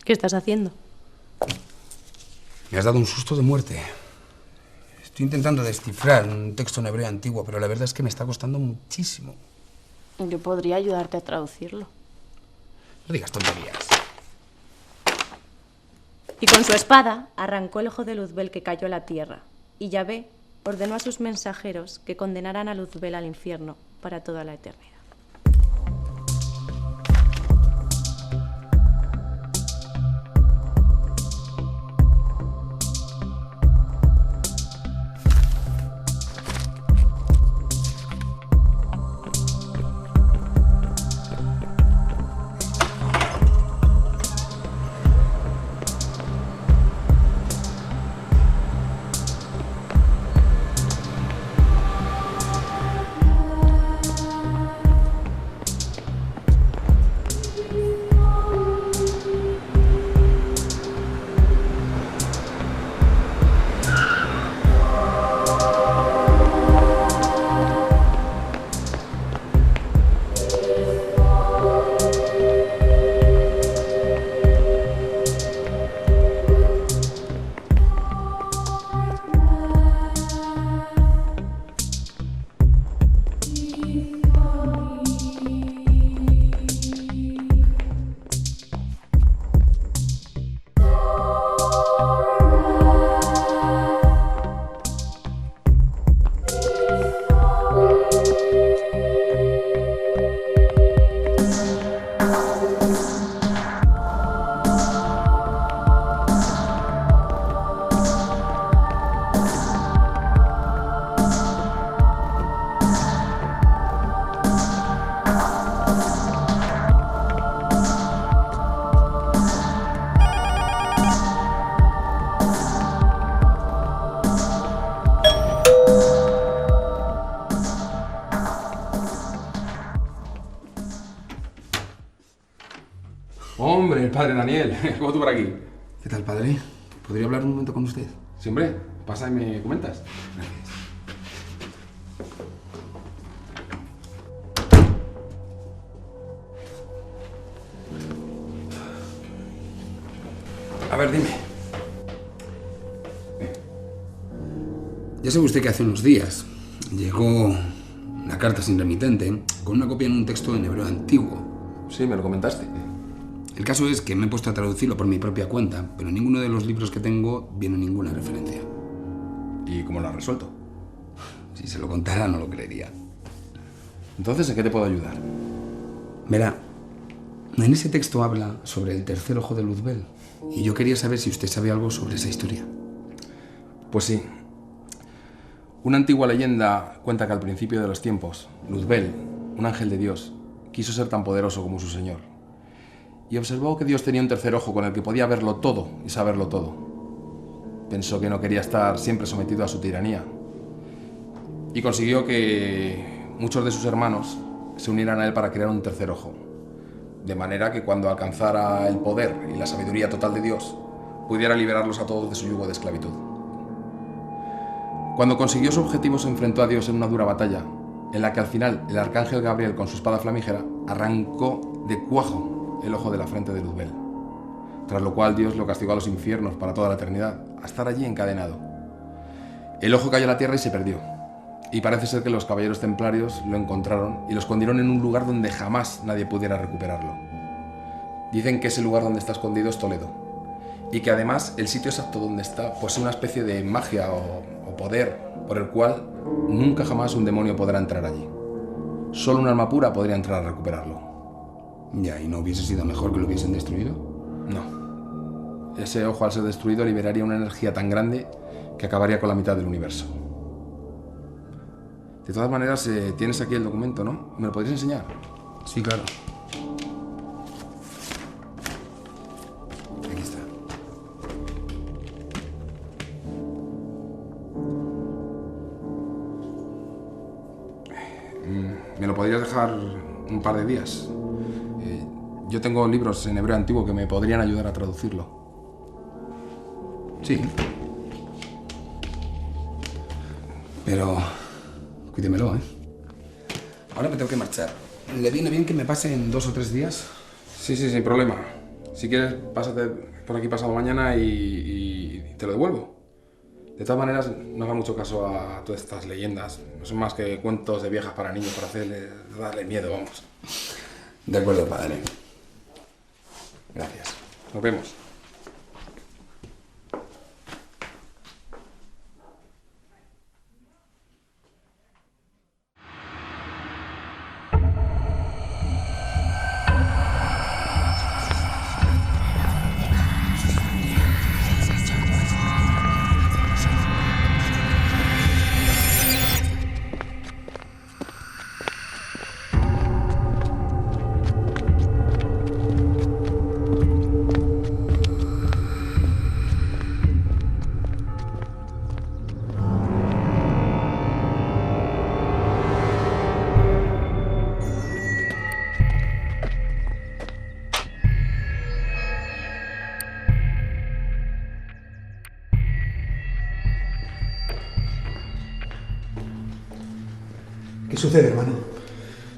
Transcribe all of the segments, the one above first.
¿Qué estás haciendo? Me has dado un susto de muerte. Estoy intentando descifrar un texto en hebreo antiguo, pero la verdad es que me está costando muchísimo. Yo podría ayudarte a traducirlo. No digas tonterías. Y con su espada arrancó el ojo de Luzbel que cayó a la tierra. Y Yahvé ordenó a sus mensajeros que condenaran a Luzbel al infierno para toda la eternidad. Hombre, el padre Daniel, ¿cómo tú por aquí? ¿Qué tal, padre? ¿Podría hablar un momento con usted? Sí, hombre, pasa y me comentas. Gracias. A ver, dime. Ya sabe usted que hace unos días llegó una carta sin remitente con una copia en un texto en hebreo antiguo. Sí, me lo comentaste. El caso es que me he puesto a traducirlo por mi propia cuenta, pero en ninguno de los libros que tengo viene ninguna referencia. ¿Y cómo lo has resuelto? Si se lo contara, no lo creería. Entonces, ¿en qué te puedo ayudar? Verá, en ese texto habla sobre el tercer ojo de Luzbel, y yo quería saber si usted sabe algo sobre esa historia. Pues sí. Una antigua leyenda cuenta que al principio de los tiempos, Luzbel, un ángel de Dios, quiso ser tan poderoso como su señor. Y observó que Dios tenía un tercer ojo con el que podía verlo todo y saberlo todo. Pensó que no quería estar siempre sometido a su tiranía. Y consiguió que muchos de sus hermanos se unieran a él para crear un tercer ojo. De manera que cuando alcanzara el poder y la sabiduría total de Dios, pudiera liberarlos a todos de su yugo de esclavitud. Cuando consiguió su objetivo, se enfrentó a Dios en una dura batalla, en la que al final el arcángel Gabriel, con su espada flamígera, arrancó de cuajo el ojo de la frente de Luzbel, tras lo cual Dios lo castigó a los infiernos para toda la eternidad, a estar allí encadenado. El ojo cayó a la tierra y se perdió, y parece ser que los caballeros templarios lo encontraron y lo escondieron en un lugar donde jamás nadie pudiera recuperarlo. Dicen que ese lugar donde está escondido es Toledo, y que además el sitio exacto donde está posee una especie de magia o poder por el cual nunca jamás un demonio podrá entrar allí. Solo un alma pura podría entrar a recuperarlo. Ya, ¿y no hubiese sido mejor que lo hubiesen destruido? No. Ese ojo, al ser destruido, liberaría una energía tan grande que acabaría con la mitad del universo. De todas maneras, tienes aquí el documento, ¿no? ¿Me lo podrías enseñar? Sí, claro. Aquí está. ¿Me lo podrías dejar un par de días? Yo tengo libros en hebreo antiguo que me podrían ayudar a traducirlo. Sí. Pero cuídemelo, ¿eh? Ahora me tengo que marchar. ¿Le viene bien que me pase en 2 o 3 días? Sí, sin problema. Si quieres, pásate por aquí pasado mañana y te lo devuelvo. De todas maneras, no haga mucho caso a todas estas leyendas. No son más que cuentos de viejas para niños, para darle miedo, vamos. De acuerdo, padre. Gracias. Nos vemos. ¿Qué sucede, hermano?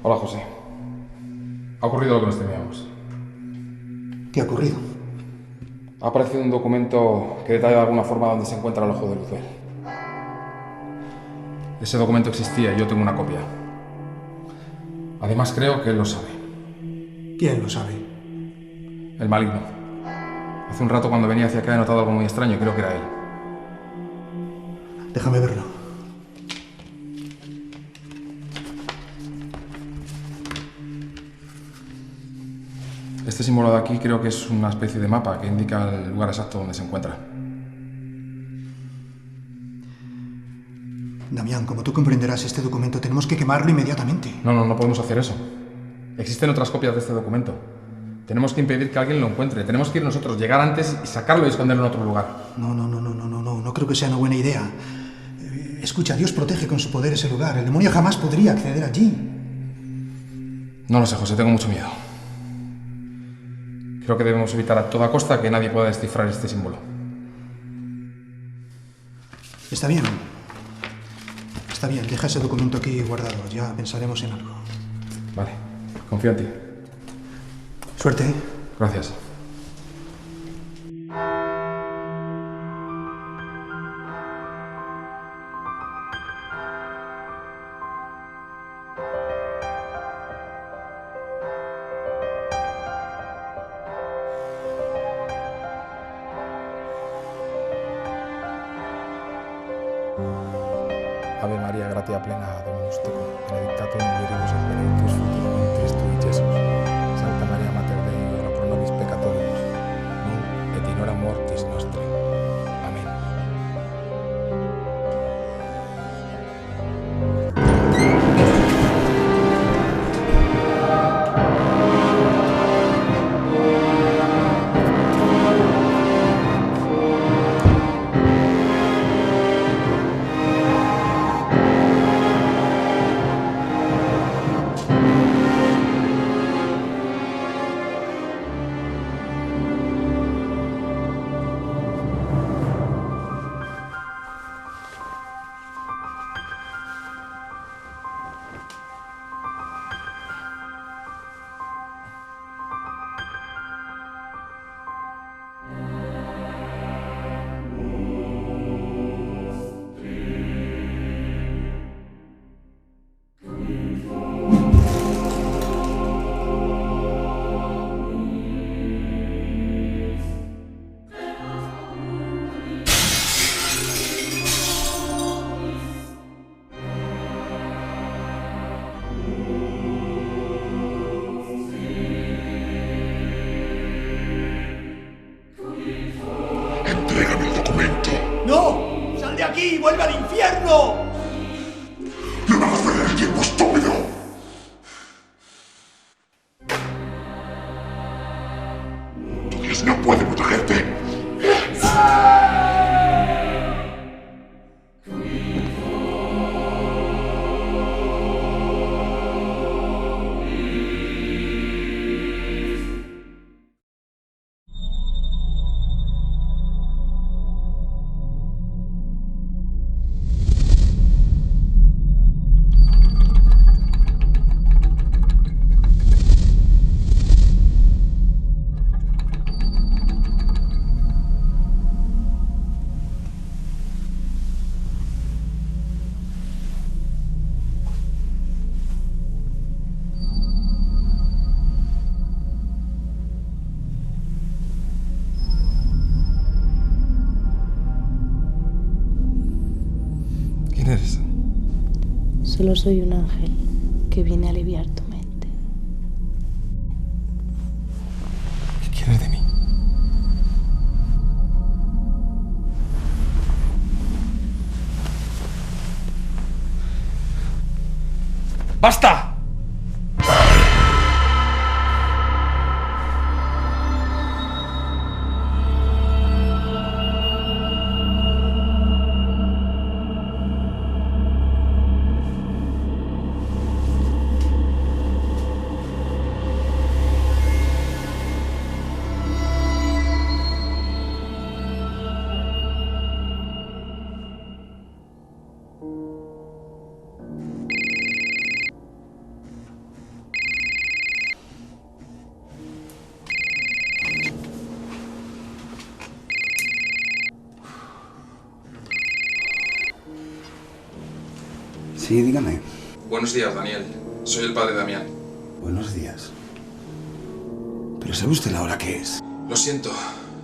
Hola, José. Ha ocurrido lo que nos temíamos. ¿Qué ha ocurrido? Ha aparecido un documento que detalla de alguna forma dónde se encuentra el ojo de Luzbel. Ese documento existía y yo tengo una copia. Además, creo que él lo sabe. ¿Quién lo sabe? El maligno. Hace un rato cuando venía hacia acá he notado algo muy extraño y creo que era él. Déjame verlo. Este símbolo de aquí creo que es una especie de mapa que indica el lugar exacto donde se encuentra. Damián, como tú comprenderás, este documento tenemos que quemarlo inmediatamente. No podemos hacer eso. Existen otras copias de este documento. Tenemos que impedir que alguien lo encuentre. Tenemos que ir nosotros, llegar antes y sacarlo y esconderlo en otro lugar. No creo que sea una buena idea. Escucha, Dios protege con su poder ese lugar. El demonio jamás podría acceder allí. No lo sé, José, tengo mucho miedo. Creo que debemos evitar a toda costa que nadie pueda descifrar este símbolo. Está bien. Está bien, deja ese documento aquí guardado. Ya pensaremos en algo. Vale, confío en ti. Suerte, ¿eh? Gracias. Ave María, gratia plena, Dominus tecum, benedicta in mulieribus et benedictus fructus ventris tui, Iesus. Santa Maria Mater Dei, ora pro nobis peccatoribus, nunc et in hora mortis nostri. Amén. Entrégame el documento. ¡No! ¡Sal de aquí! ¡Vuelve al infierno! ¡No me hagas perder el tiempo, estúpido! Tu Dios no puede protegerte. Solo soy un ángel que viene a aliviar tu mente. ¿Qué quieres de mí? ¡Basta! Sí, dígame. Buenos días, Daniel. Soy el padre Damián. Buenos días. ¿Pero sabe usted la hora que es? Lo siento.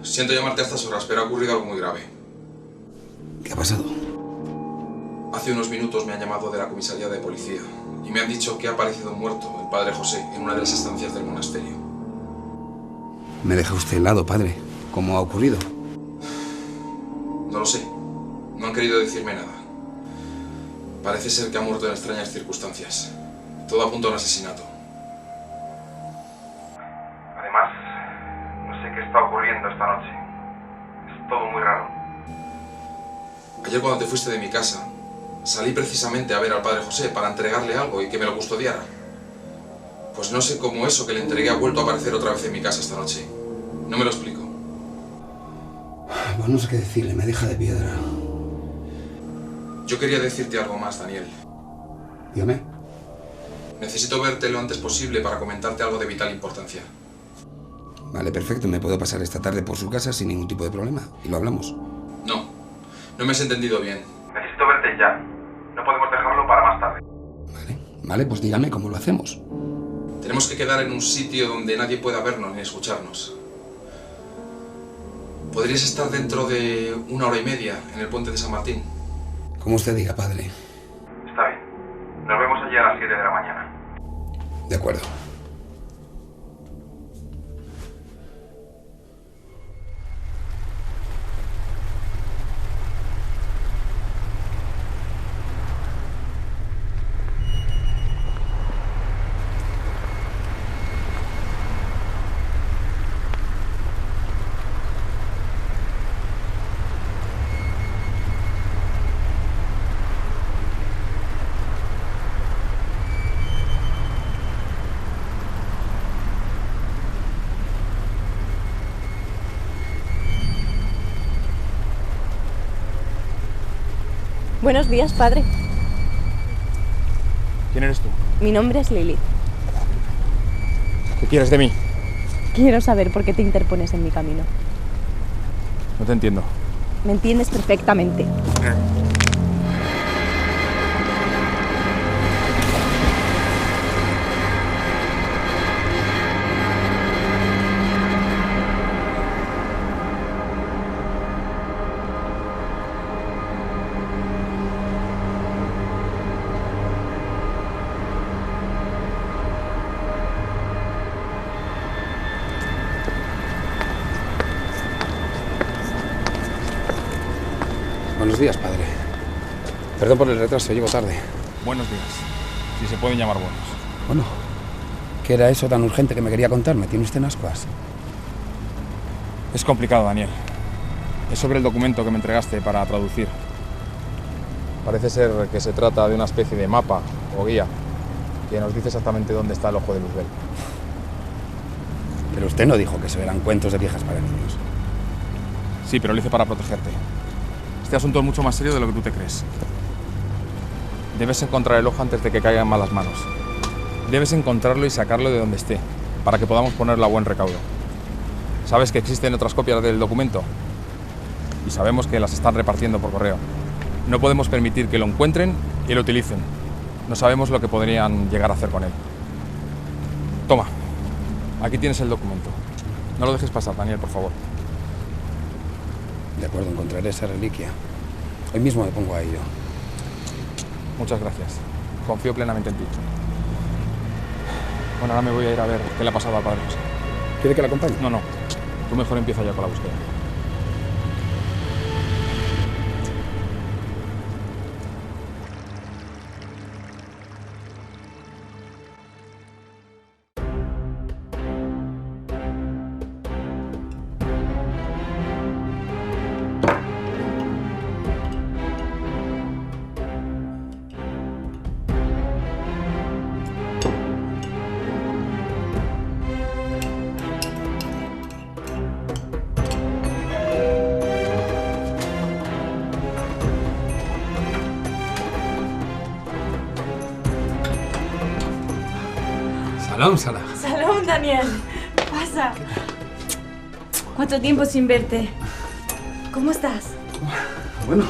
Siento llamarte a estas horas, pero ha ocurrido algo muy grave. ¿Qué ha pasado? Hace unos minutos me han llamado de la comisaría de policía y me han dicho que ha aparecido muerto el padre José en una de las estancias del monasterio. Me deja usted helado, padre. ¿Cómo ha ocurrido? No lo sé. No han querido decirme nada. Parece ser que ha muerto en extrañas circunstancias. Todo apunta a un asesinato. Además, no sé qué está ocurriendo esta noche. Es todo muy raro. Ayer cuando te fuiste de mi casa, salí precisamente a ver al padre José para entregarle algo y que me lo custodiara. Pues no sé cómo eso que le entregué ha vuelto a aparecer otra vez en mi casa esta noche. No me lo explico. Pues no sé qué decirle, me deja de piedra. Yo quería decirte algo más, Daniel. Dígame. Necesito verte lo antes posible para comentarte algo de vital importancia. Vale, perfecto. Me puedo pasar esta tarde por su casa sin ningún tipo de problema. Y lo hablamos. No me has entendido bien. Necesito verte ya. No podemos dejarlo para más tarde. Vale, pues dígame cómo lo hacemos. Tenemos que quedar en un sitio donde nadie pueda vernos ni escucharnos. ¿Podrías estar dentro de 1 hora y media en el puente de San Martín? Como usted diga, padre. Está bien. Nos vemos allí a las 7 de la mañana. De acuerdo. Buenos días, padre. ¿Quién eres tú? Mi nombre es Lilith. ¿Qué quieres de mí? Quiero saber por qué te interpones en mi camino. No te entiendo. Me entiendes perfectamente. Buenos días, padre. Perdón por el retraso, llego tarde. Buenos días. Si se pueden llamar buenos. Bueno, ¿qué era eso tan urgente que me quería contar? ¿Me tiene usted en ascuas? Es complicado, Daniel. Es sobre el documento que me entregaste para traducir. Parece ser que se trata de una especie de mapa o guía que nos dice exactamente dónde está el ojo de Luzbel. Pero usted no dijo que eso eran cuentos de viejas para niños. Sí, pero lo hice para protegerte. Este asunto es mucho más serio de lo que tú te crees. Debes encontrar el ojo antes de que caiga en malas manos. Debes encontrarlo y sacarlo de donde esté, para que podamos ponerlo a buen recaudo. Sabes que existen otras copias del documento y sabemos que las están repartiendo por correo. No podemos permitir que lo encuentren y lo utilicen. No sabemos lo que podrían llegar a hacer con él. Toma, aquí tienes el documento. No lo dejes pasar, Daniel, por favor. De acuerdo, encontraré esa reliquia. Hoy mismo me pongo a ello. Muchas gracias. Confío plenamente en ti. Bueno, ahora me voy a ir a ver qué le ha pasado al padre José. ¿Quiere que la acompañe? No, no. Tú mejor empieza ya con la búsqueda. Salón, Sara. Salón, Daniel. Pasa. ¿Cuánto tiempo sin verte? ¿Cómo estás? Bueno,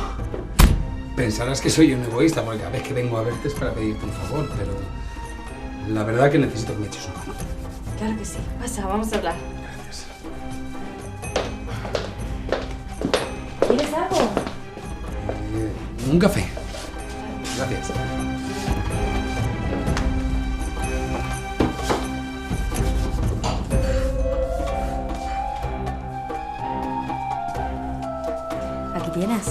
pensarás que soy un egoísta porque cada vez que vengo a verte es para pedirte un favor, pero la verdad que necesito que me eches un mano. Claro que sí. Pasa, vamos a hablar. Gracias. ¿Quieres algo? Un café. Gracias. Aquí tienes.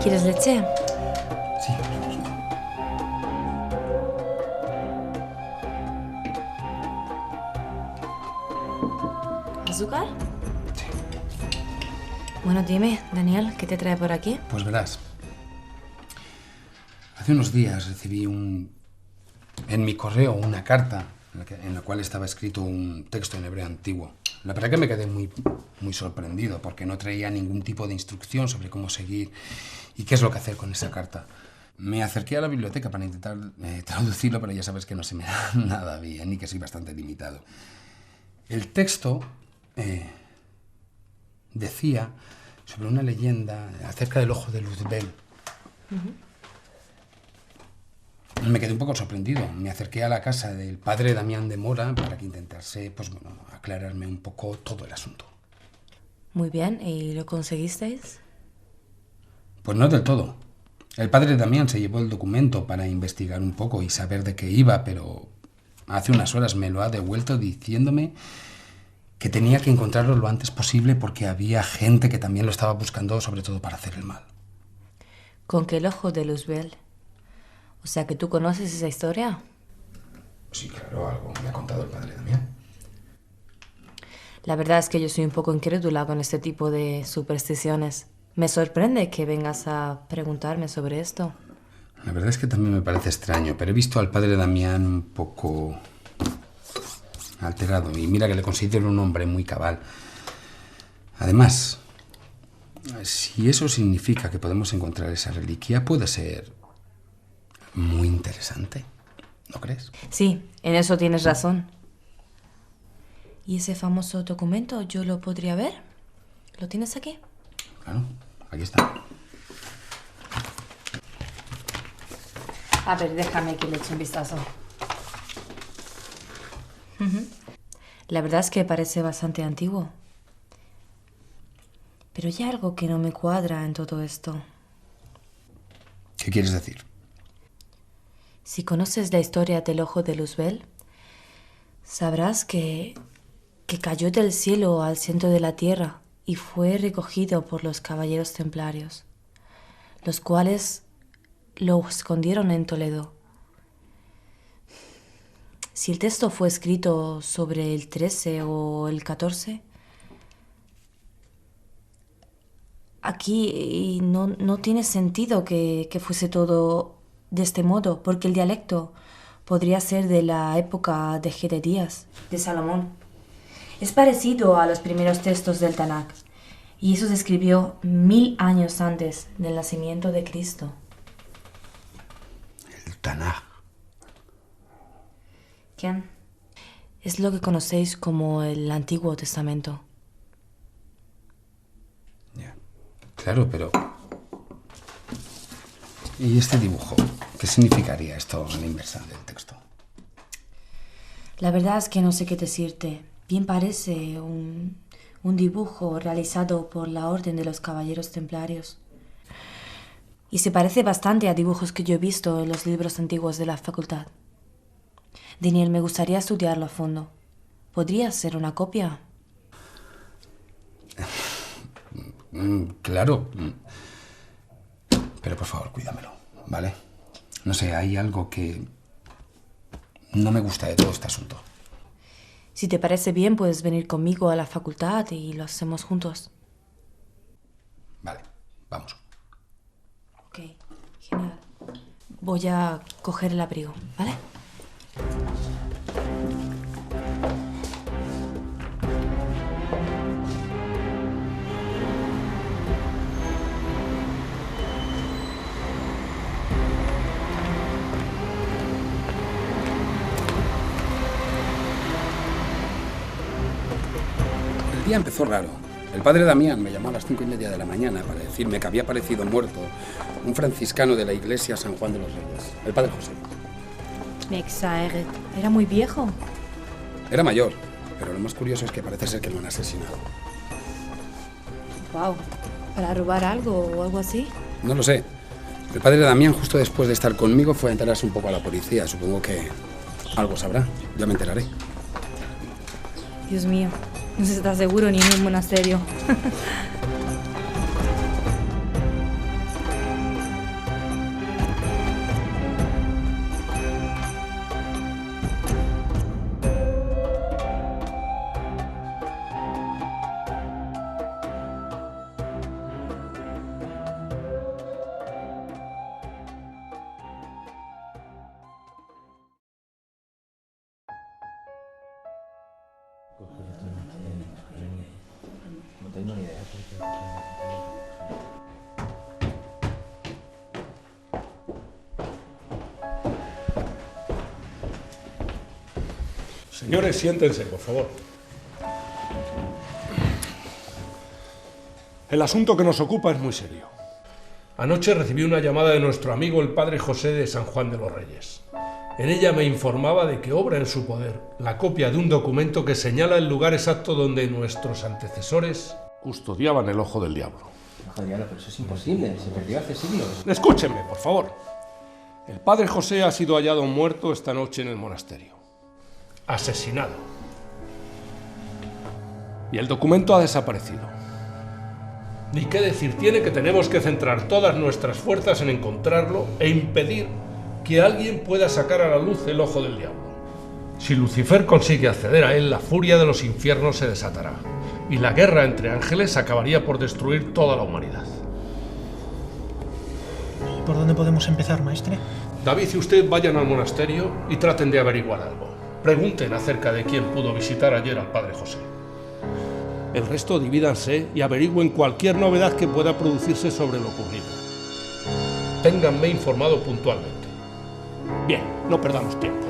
¿Quieres leche? Sí. ¿Azúcar? Sí. Bueno, dime, Daniel, ¿qué te trae por aquí? Pues verás. Hace unos días recibí en mi correo una carta en la cual estaba escrito un texto en hebreo antiguo. La verdad que me quedé muy sorprendido porque no traía ningún tipo de instrucción sobre cómo seguir y qué es lo que hacer con esa carta. Me acerqué a la biblioteca para intentar traducirlo, pero ya sabes que no se me da nada bien y que soy bastante limitado. El texto decía sobre una leyenda acerca del ojo de Luzbel. Me quedé un poco sorprendido. Me acerqué a la casa del padre Damián de Mora para que intentase, pues bueno, aclararme un poco todo el asunto. Muy bien, ¿y lo conseguisteis? Pues no del todo. El padre Damián se llevó el documento para investigar un poco y saber de qué iba, pero hace unas horas me lo ha devuelto diciéndome que tenía que encontrarlo lo antes posible porque había gente que también lo estaba buscando, sobre todo para hacer el mal. ¿Con qué el ojo de Luzbel? O sea, ¿que tú conoces esa historia? Sí, claro, algo me ha contado el padre Damián. La verdad es que yo soy un poco incrédula con este tipo de supersticiones. Me sorprende que vengas a preguntarme sobre esto. La verdad es que también me parece extraño, pero he visto al padre Damián un poco alterado y mira que le considero un hombre muy cabal. Además, si eso significa que podemos encontrar esa reliquia, puede ser muy interesante, ¿no crees? Sí, en eso tienes razón. ¿Y ese famoso documento yo lo podría ver? ¿Lo tienes aquí? Claro, aquí está. A ver, déjame que le eche un vistazo. La verdad es que parece bastante antiguo. Pero hay algo que no me cuadra en todo esto. ¿Qué quieres decir? Si conoces la historia del ojo de Luzbel, sabrás que cayó del cielo al centro de la tierra y fue recogido por los caballeros templarios, los cuales lo escondieron en Toledo. Si el texto fue escrito sobre el 13 o el 14, aquí no tiene sentido que fuese todo de este modo, porque el dialecto podría ser de la época de Gededías, de Salomón. Es parecido a los primeros textos del Tanakh, y eso se escribió 1000 años antes del nacimiento de Cristo. El Tanakh. ¿Quién? Es lo que conocéis como el Antiguo Testamento. Ya. Claro, pero... ¿Y este dibujo? ¿Qué significaría esto a la inversa del texto? La verdad es que no sé qué decirte. Bien parece un dibujo realizado por la Orden de los Caballeros Templarios. Y se parece bastante a dibujos que yo he visto en los libros antiguos de la facultad. Daniel, me gustaría estudiarlo a fondo. ¿Podrías ser una copia? Claro. Pero por favor, cuídamelo, ¿vale? No sé, hay algo que no me gusta de todo este asunto. Si te parece bien, puedes venir conmigo a la facultad y lo hacemos juntos. Vale, vamos. Ok, genial. Voy a coger el abrigo, ¿vale? El día empezó raro. El padre Damián me llamó a las 5:30 de la mañana para decirme que había aparecido muerto un franciscano de la iglesia San Juan de los Reyes, el padre José. Me exagero. Era muy viejo. Era mayor, pero lo más curioso es que parece ser que lo han asesinado. Wow. ¿Para robar algo o algo así? No lo sé. El padre Damián, justo después de estar conmigo, fue a enterarse un poco a la policía. Supongo que algo sabrá. Ya me enteraré. Dios mío. No se está seguro ni en un monasterio. No tengo ni idea. Señores, siéntense, por favor. El asunto que nos ocupa es muy serio. Anoche recibí una llamada de nuestro amigo el padre José de San Juan de los Reyes. En ella me informaba de que obra en su poder la copia de un documento que señala el lugar exacto donde nuestros antecesores custodiaban el ojo del diablo. Ojo del diablo, pero eso es imposible, se perdió hace siglos. Escúchenme, por favor. El padre José ha sido hallado muerto esta noche en el monasterio. Asesinado. Y el documento ha desaparecido. Ni qué decir tiene que tenemos que centrar todas nuestras fuerzas en encontrarlo e impedir que alguien pueda sacar a la luz el ojo del diablo. Si Lucifer consigue acceder a él, la furia de los infiernos se desatará y la guerra entre ángeles acabaría por destruir toda la humanidad. ¿Por dónde podemos empezar, maestre? David y usted vayan al monasterio y traten de averiguar algo. Pregunten acerca de quién pudo visitar ayer al padre José. El resto divídanse y averigüen cualquier novedad que pueda producirse sobre lo ocurrido. Ténganme informado puntualmente. Bien, no perdamos tiempo.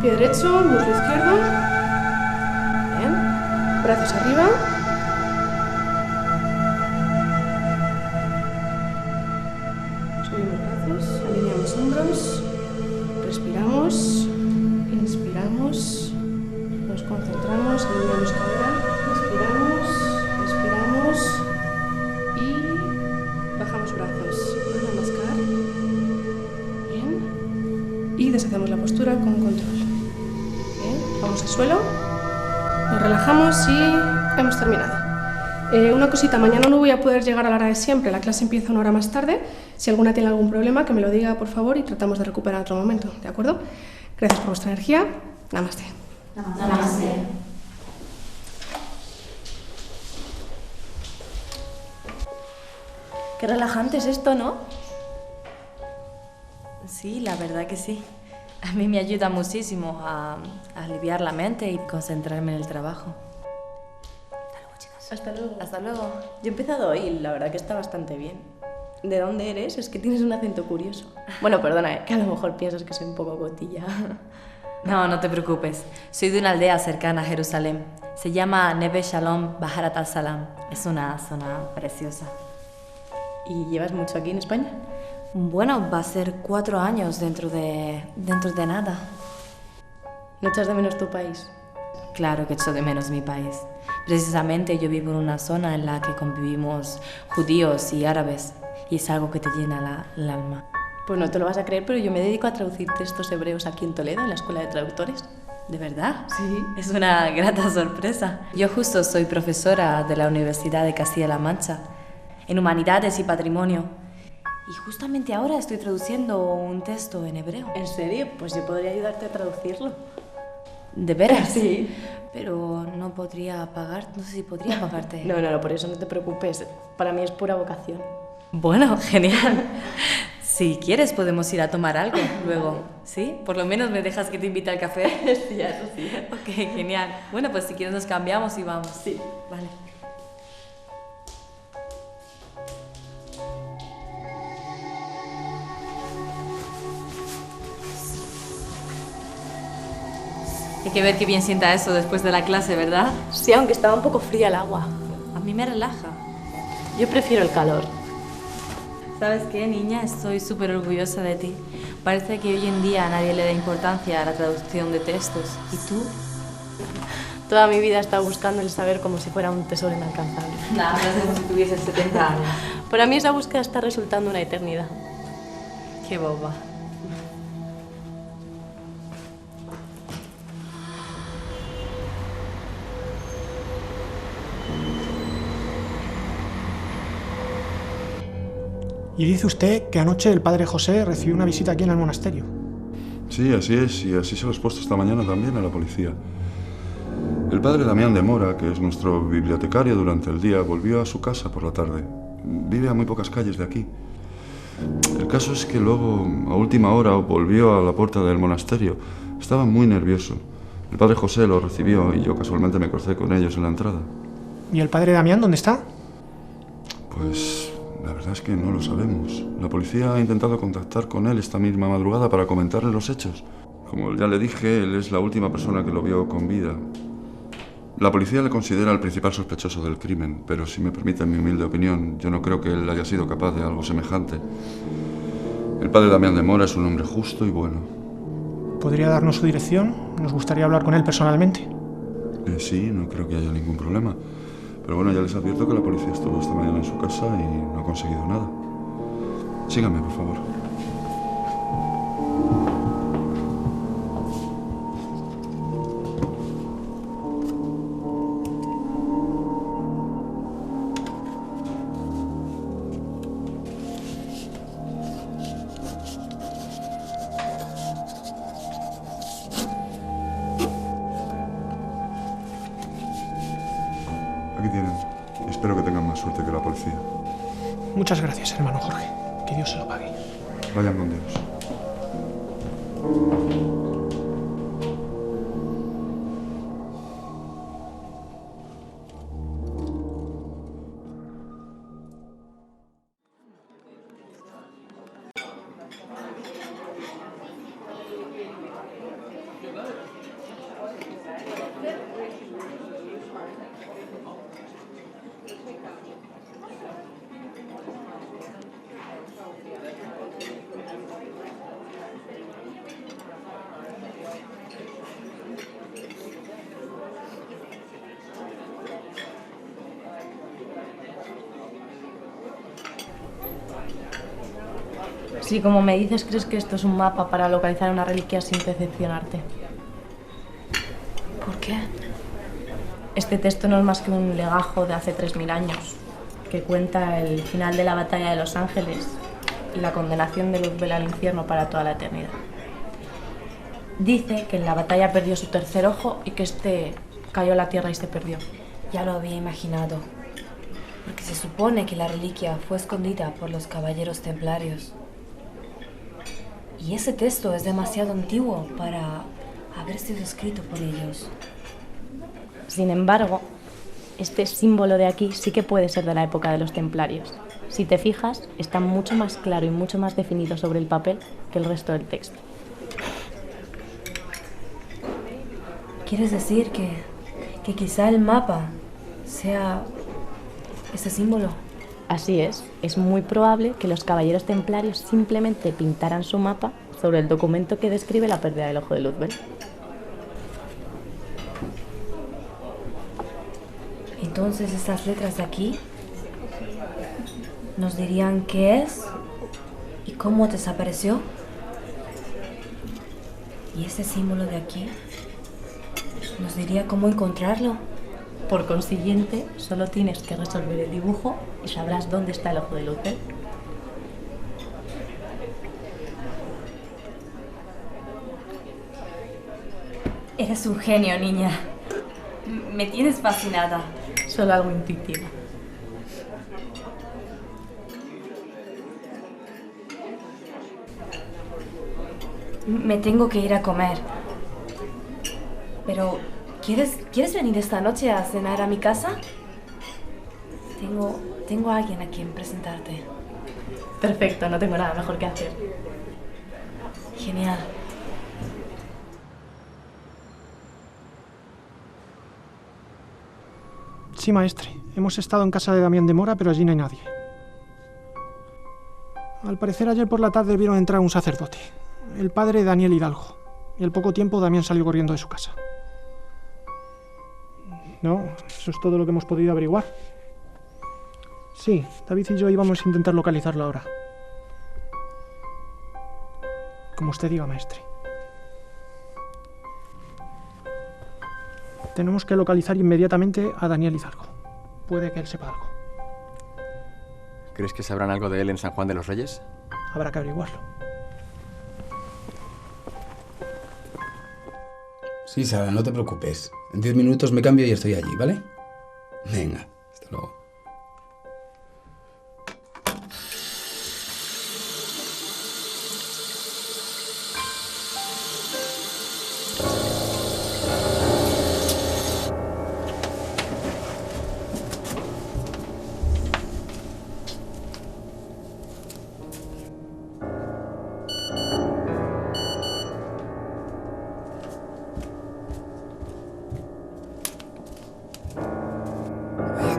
Pie derecho, muslo izquierdo. Bien. Brazos arriba. Subimos brazos, alineamos hombros. Respiramos. Inspiramos. Nos concentramos. suelo, nos relajamos y hemos terminado. Una cosita, mañana no voy a poder llegar a la hora de siempre, la clase empieza una hora más tarde. Si alguna tiene algún problema, que me lo diga, por favor, y tratamos de recuperar otro momento, ¿de acuerdo? Gracias por vuestra energía. Namaste. Namaste. Qué relajante es esto, ¿no? Sí, la verdad que sí. A mí me ayuda muchísimo a aliviar la mente y concentrarme en el trabajo. Hasta luego, chicas. Hasta luego. Hasta luego. Yo he empezado hoy y la verdad que está bastante bien. ¿De dónde eres? Es que tienes un acento curioso. Bueno, perdona, que a lo mejor piensas que soy un poco cotilla. No, no te preocupes. Soy de una aldea cercana a Jerusalén. Se llama Neve Shalom Baharat al-Salam. Es una zona preciosa. ¿Y llevas mucho aquí en España? Bueno, va a ser 4 años dentro de nada. ¿No echas de menos tu país? Claro que echo de menos mi país. Precisamente yo vivo en una zona en la que convivimos judíos y árabes. Y es algo que te llena el alma. Pues no te lo vas a creer, pero yo me dedico a traducir textos hebreos aquí en Toledo, en la Escuela de Traductores. ¿De verdad? Sí. Es una grata sorpresa. Yo justo soy profesora de la Universidad de Castilla-La Mancha, en Humanidades y Patrimonio. Y justamente ahora estoy traduciendo un texto en hebreo. ¿En serio? Pues yo podría ayudarte a traducirlo. ¿De veras? Sí. Pero no podría pagar, no sé si podría pagarte. No, por eso no te preocupes. Para mí es pura vocación. Bueno, genial. Si quieres podemos ir a tomar algo luego, ¿sí? Por lo menos me dejas que te invite al café. Sí, eso sí. Ok, genial. Bueno, pues si quieres nos cambiamos y vamos. Sí. Vale. Hay que ver qué bien sienta eso después de la clase, ¿verdad? Sí, aunque estaba un poco fría el agua. A mí me relaja. Yo prefiero el calor. ¿Sabes qué, niña? Estoy súper orgullosa de ti. Parece que hoy en día a nadie le da importancia a la traducción de textos. ¿Y tú? Toda mi vida he estado buscando el saber como si fuera un tesoro inalcanzable. Nada, no es como si tuvieses 70 años. Para mí esa búsqueda está resultando una eternidad. Qué boba. Y dice usted que anoche el padre José recibió una visita aquí en el monasterio. Sí, así es, y así se lo he expuesto esta mañana también a la policía. El padre Damián de Mora, que es nuestro bibliotecario durante el día, volvió a su casa por la tarde. Vive a muy pocas calles de aquí. El caso es que luego, a última hora, volvió a la puerta del monasterio. Estaba muy nervioso. El padre José lo recibió y yo casualmente me crucé con ellos en la entrada. ¿Y el padre Damián dónde está? Pues la verdad es que no lo sabemos. La policía ha intentado contactar con él esta misma madrugada para comentarle los hechos. Como ya le dije, él es la última persona que lo vio con vida. La policía le considera el principal sospechoso del crimen, pero si me permiten mi humilde opinión, yo no creo que él haya sido capaz de algo semejante. El padre Damián de Mora es un hombre justo y bueno. ¿Podría darnos su dirección? Nos gustaría hablar con él personalmente. Sí, no creo que haya ningún problema. Pero bueno, ya les advierto que la policía estuvo esta mañana en su casa y no ha conseguido nada. Síganme, por favor. Aquí tienen. Espero que tengan más suerte que la policía. Muchas gracias, hermano Jorge. Que Dios se lo pague. Vayan con Dios. Si, como me dices, crees que esto es un mapa para localizar una reliquia sin decepcionarte. Por Este texto no es más que un legajo de hace 3000 años, que cuenta el final de la batalla de los ángeles y la condenación de Luzbel al infierno para toda la eternidad. Dice que en la batalla perdió su tercer ojo y que este cayó a la tierra y se perdió. Ya lo había imaginado, porque se supone que la reliquia fue escondida por los caballeros templarios. Y ese texto es demasiado antiguo para haber sido escrito por ellos. Sin embargo, este símbolo de aquí sí que puede ser de la época de los templarios. Si te fijas, está mucho más claro y mucho más definido sobre el papel que el resto del texto. ¿Quieres decir que quizá el mapa sea ese símbolo? Así es muy probable que los caballeros templarios simplemente pintaran su mapa sobre el documento que describe la pérdida del ojo de Luzbel. Entonces estas letras de aquí nos dirían qué es y cómo desapareció. Y ese símbolo de aquí nos diría cómo encontrarlo. Por consiguiente, solo tienes que resolver el dibujo y sabrás dónde está el ojo de Luzbel. Eres un genio, niña. Me tienes fascinada. Solo algo intuitivo. Me tengo que ir a comer. Pero, ¿quieres venir esta noche a cenar a mi casa? Tengo a alguien a quien presentarte. Perfecto, no tengo nada mejor que hacer. Genial. Sí, maestre. Hemos estado en casa de Damián de Mora, pero allí no hay nadie. Al parecer ayer por la tarde vieron entrar un sacerdote, el padre Daniel Hidalgo, y al poco tiempo Damián salió corriendo de su casa. No, eso es todo lo que hemos podido averiguar. Sí, David y yo íbamos a intentar localizarlo ahora. Como usted diga, maestre. Tenemos que localizar inmediatamente a Daniel Hidalgo. Puede que él sepa algo. ¿Crees que sabrán algo de él en San Juan de los Reyes? Habrá que averiguarlo. Sí, Sara, no te preocupes. En 10 minutos me cambio y estoy allí, ¿vale? Venga, hasta luego.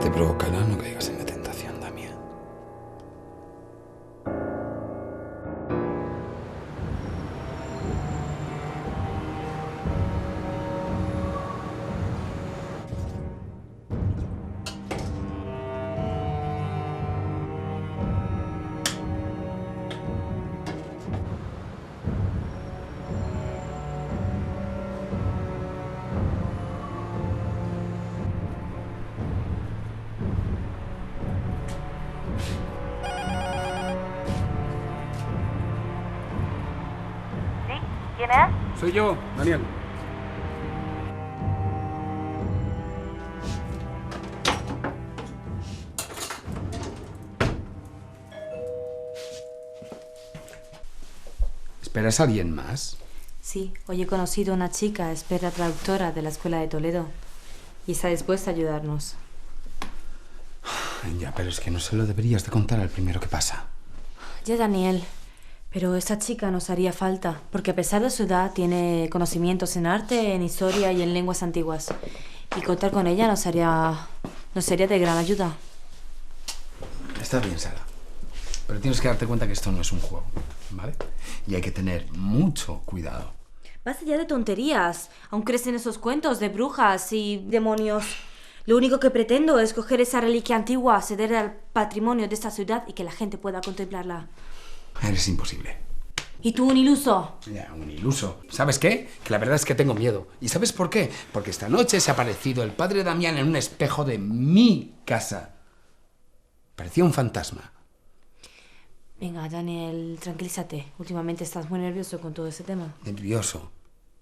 Te provocará, no caigas en la tentación, Damián. ¿Quién es? Soy yo, Daniel. ¿Esperas a alguien más? Sí, hoy he conocido a una chica, experta traductora de la Escuela de Toledo, y está dispuesta a ayudarnos. Ya, pero es que no se lo deberías de contar al primero que pasa. Ya, Daniel, pero esta chica nos haría falta, porque a pesar de su edad tiene conocimientos en arte, en historia y en lenguas antiguas. Y contar con ella nos sería de gran ayuda. Está bien, Sara. Pero tienes que darte cuenta que esto no es un juego, ¿vale? Y hay que tener mucho cuidado. Basta ya de tonterías. Aún crees en esos cuentos de brujas y demonios. Lo único que pretendo es coger esa reliquia antigua, ceder al patrimonio de esta ciudad y que la gente pueda contemplarla. Eres imposible. ¿Y tú un iluso? Ya, un iluso. ¿Sabes qué? Que la verdad es que tengo miedo. ¿Y sabes por qué? Porque esta noche se ha aparecido el padre Damián en un espejo de mi casa. Parecía un fantasma. Venga, Daniel, tranquilízate. Últimamente estás muy nervioso con todo ese tema. Nervioso.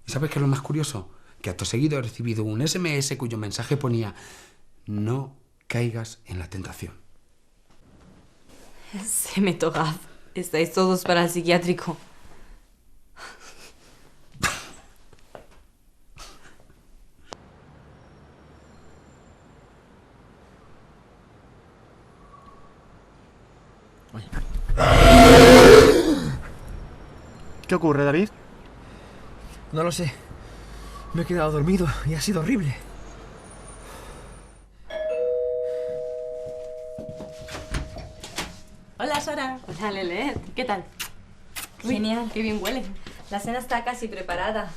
¿Y sabes qué es lo más curioso? Que acto seguido he recibido un SMS cuyo mensaje ponía: no caigas en la tentación. Se me toca. Estáis todos para el psiquiátrico. ¿Qué ocurre, David? No lo sé. Me he quedado dormido y ha sido horrible. Hola, Sara. Hola, Lelet. ¿Qué tal? Genial. Qué bien huele. La cena está casi preparada.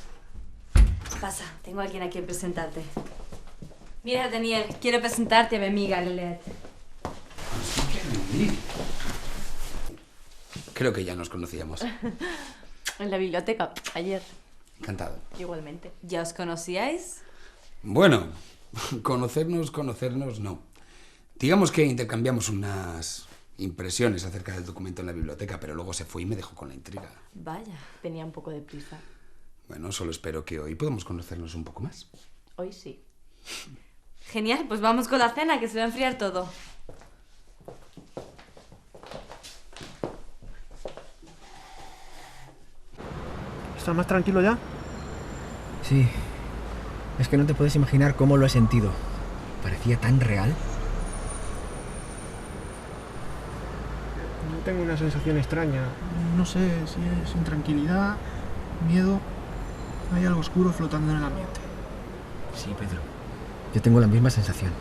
Pasa, tengo a alguien a quien presentarte. Mira, Daniel, quiero presentarte a mi amiga Lelet. Creo que ya nos conocíamos. En la biblioteca, ayer. Encantado. Igualmente. ¿Ya os conocíais? Bueno, conocernos no. Digamos que intercambiamos unas impresiones acerca del documento en la biblioteca, pero luego se fue y me dejó con la intriga. Vaya. Tenía un poco de prisa. Bueno, solo espero que hoy podamos conocernos un poco más. Hoy sí. Genial, pues vamos con la cena, que se va a enfriar todo. ¿Estás más tranquilo ya? Sí. Es que no te puedes imaginar cómo lo he sentido. Parecía tan real. Yo tengo una sensación extraña. No sé si es intranquilidad, miedo. Hay algo oscuro flotando en el ambiente. Sí, Pedro. Yo tengo la misma sensación.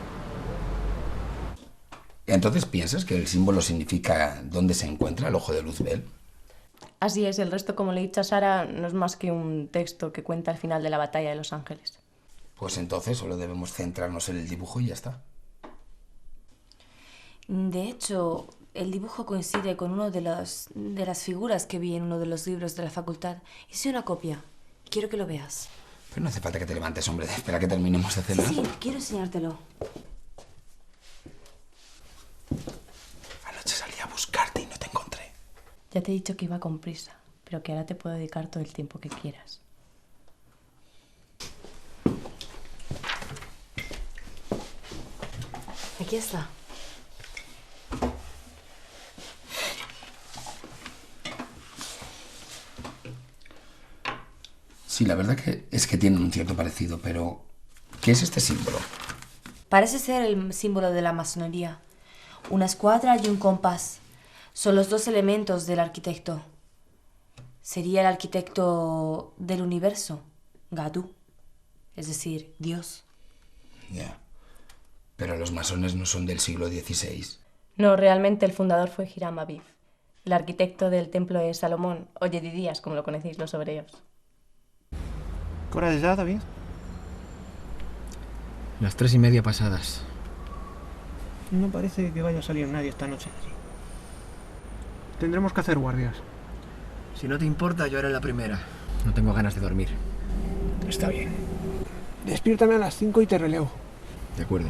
¿Entonces piensas que el símbolo significa dónde se encuentra el ojo de Luzbel? Así es, el resto, como le he dicho a Sara, no es más que un texto que cuenta el final de la batalla de Los Ángeles. Pues entonces solo debemos centrarnos en el dibujo y ya está. De hecho, el dibujo coincide con una de las figuras que vi en uno de los libros de la facultad. Hice una copia. Quiero que lo veas. Pero no hace falta que te levantes, hombre. Espera que terminemos de cenar. Sí, quiero enseñártelo. Anoche salí a buscarte y no te encontré. Ya te he dicho que iba con prisa, pero que ahora te puedo dedicar todo el tiempo que quieras. Aquí está. Sí, la verdad es que tienen un cierto parecido, pero ¿qué es este símbolo? Parece ser el símbolo de la masonería. Una escuadra y un compás. Son los dos elementos del arquitecto. Sería el arquitecto del universo, Gadú, es decir, Dios. Ya. Pero los masones no son del siglo XVI. No, realmente el fundador fue Hiram Abiff, el arquitecto del templo de Salomón, o Yedidías, como lo conocéis los hebreos. ¿Qué hora es ya, David? Las 3:30 pasadas. No parece que vaya a salir nadie esta noche. Tendremos que hacer guardias. Si no te importa, yo haré la primera. No tengo ganas de dormir. Está bien. Despiértame a las 5 y te relevo. De acuerdo.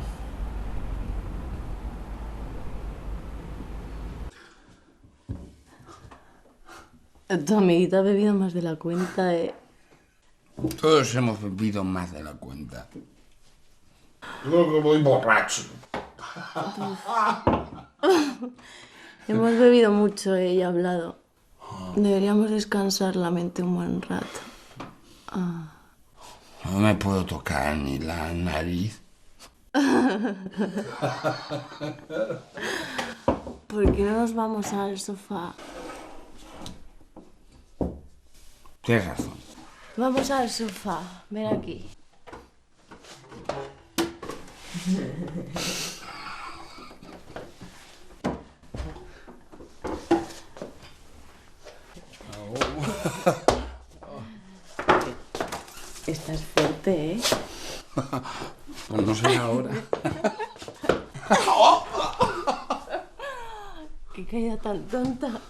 Tu amiguita ha bebido más de la cuenta, Todos hemos bebido más de la cuenta. Yo que voy borracho. Hemos bebido mucho y hablado. Deberíamos descansar la mente un buen rato. No me puedo tocar ni la nariz. ¿Por qué no nos vamos al sofá? Tienes razón. Vamos al sofá. Ven aquí. Estás fuerte, ¿eh? Pues no sé ahora. Qué caída tan tonta.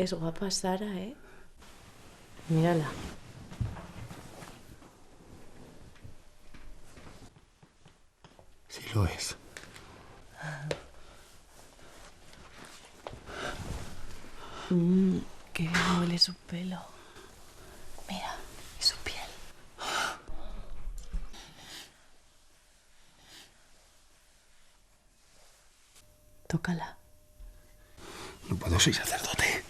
Es guapa Sara, ¿eh? Mírala. Sí lo es. Qué bien huele su pelo. Mira, y su piel. Tócala. No puedo, soy sacerdote.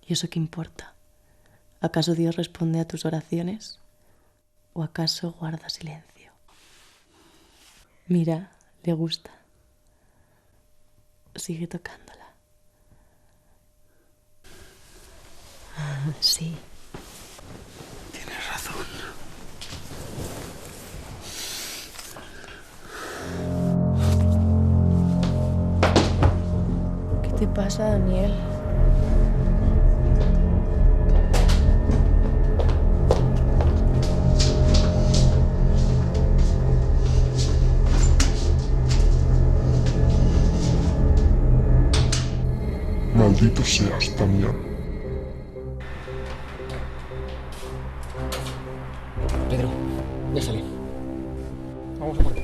¿Y eso qué importa? ¿Acaso Dios responde a tus oraciones? ¿O acaso guarda silencio? Mira, le gusta. Sigue tocándola. Sí. Tienes razón. ¿Qué te pasa, Daniel? Maldito seas, Damián. Pedro, ya salí. Vamos a por él.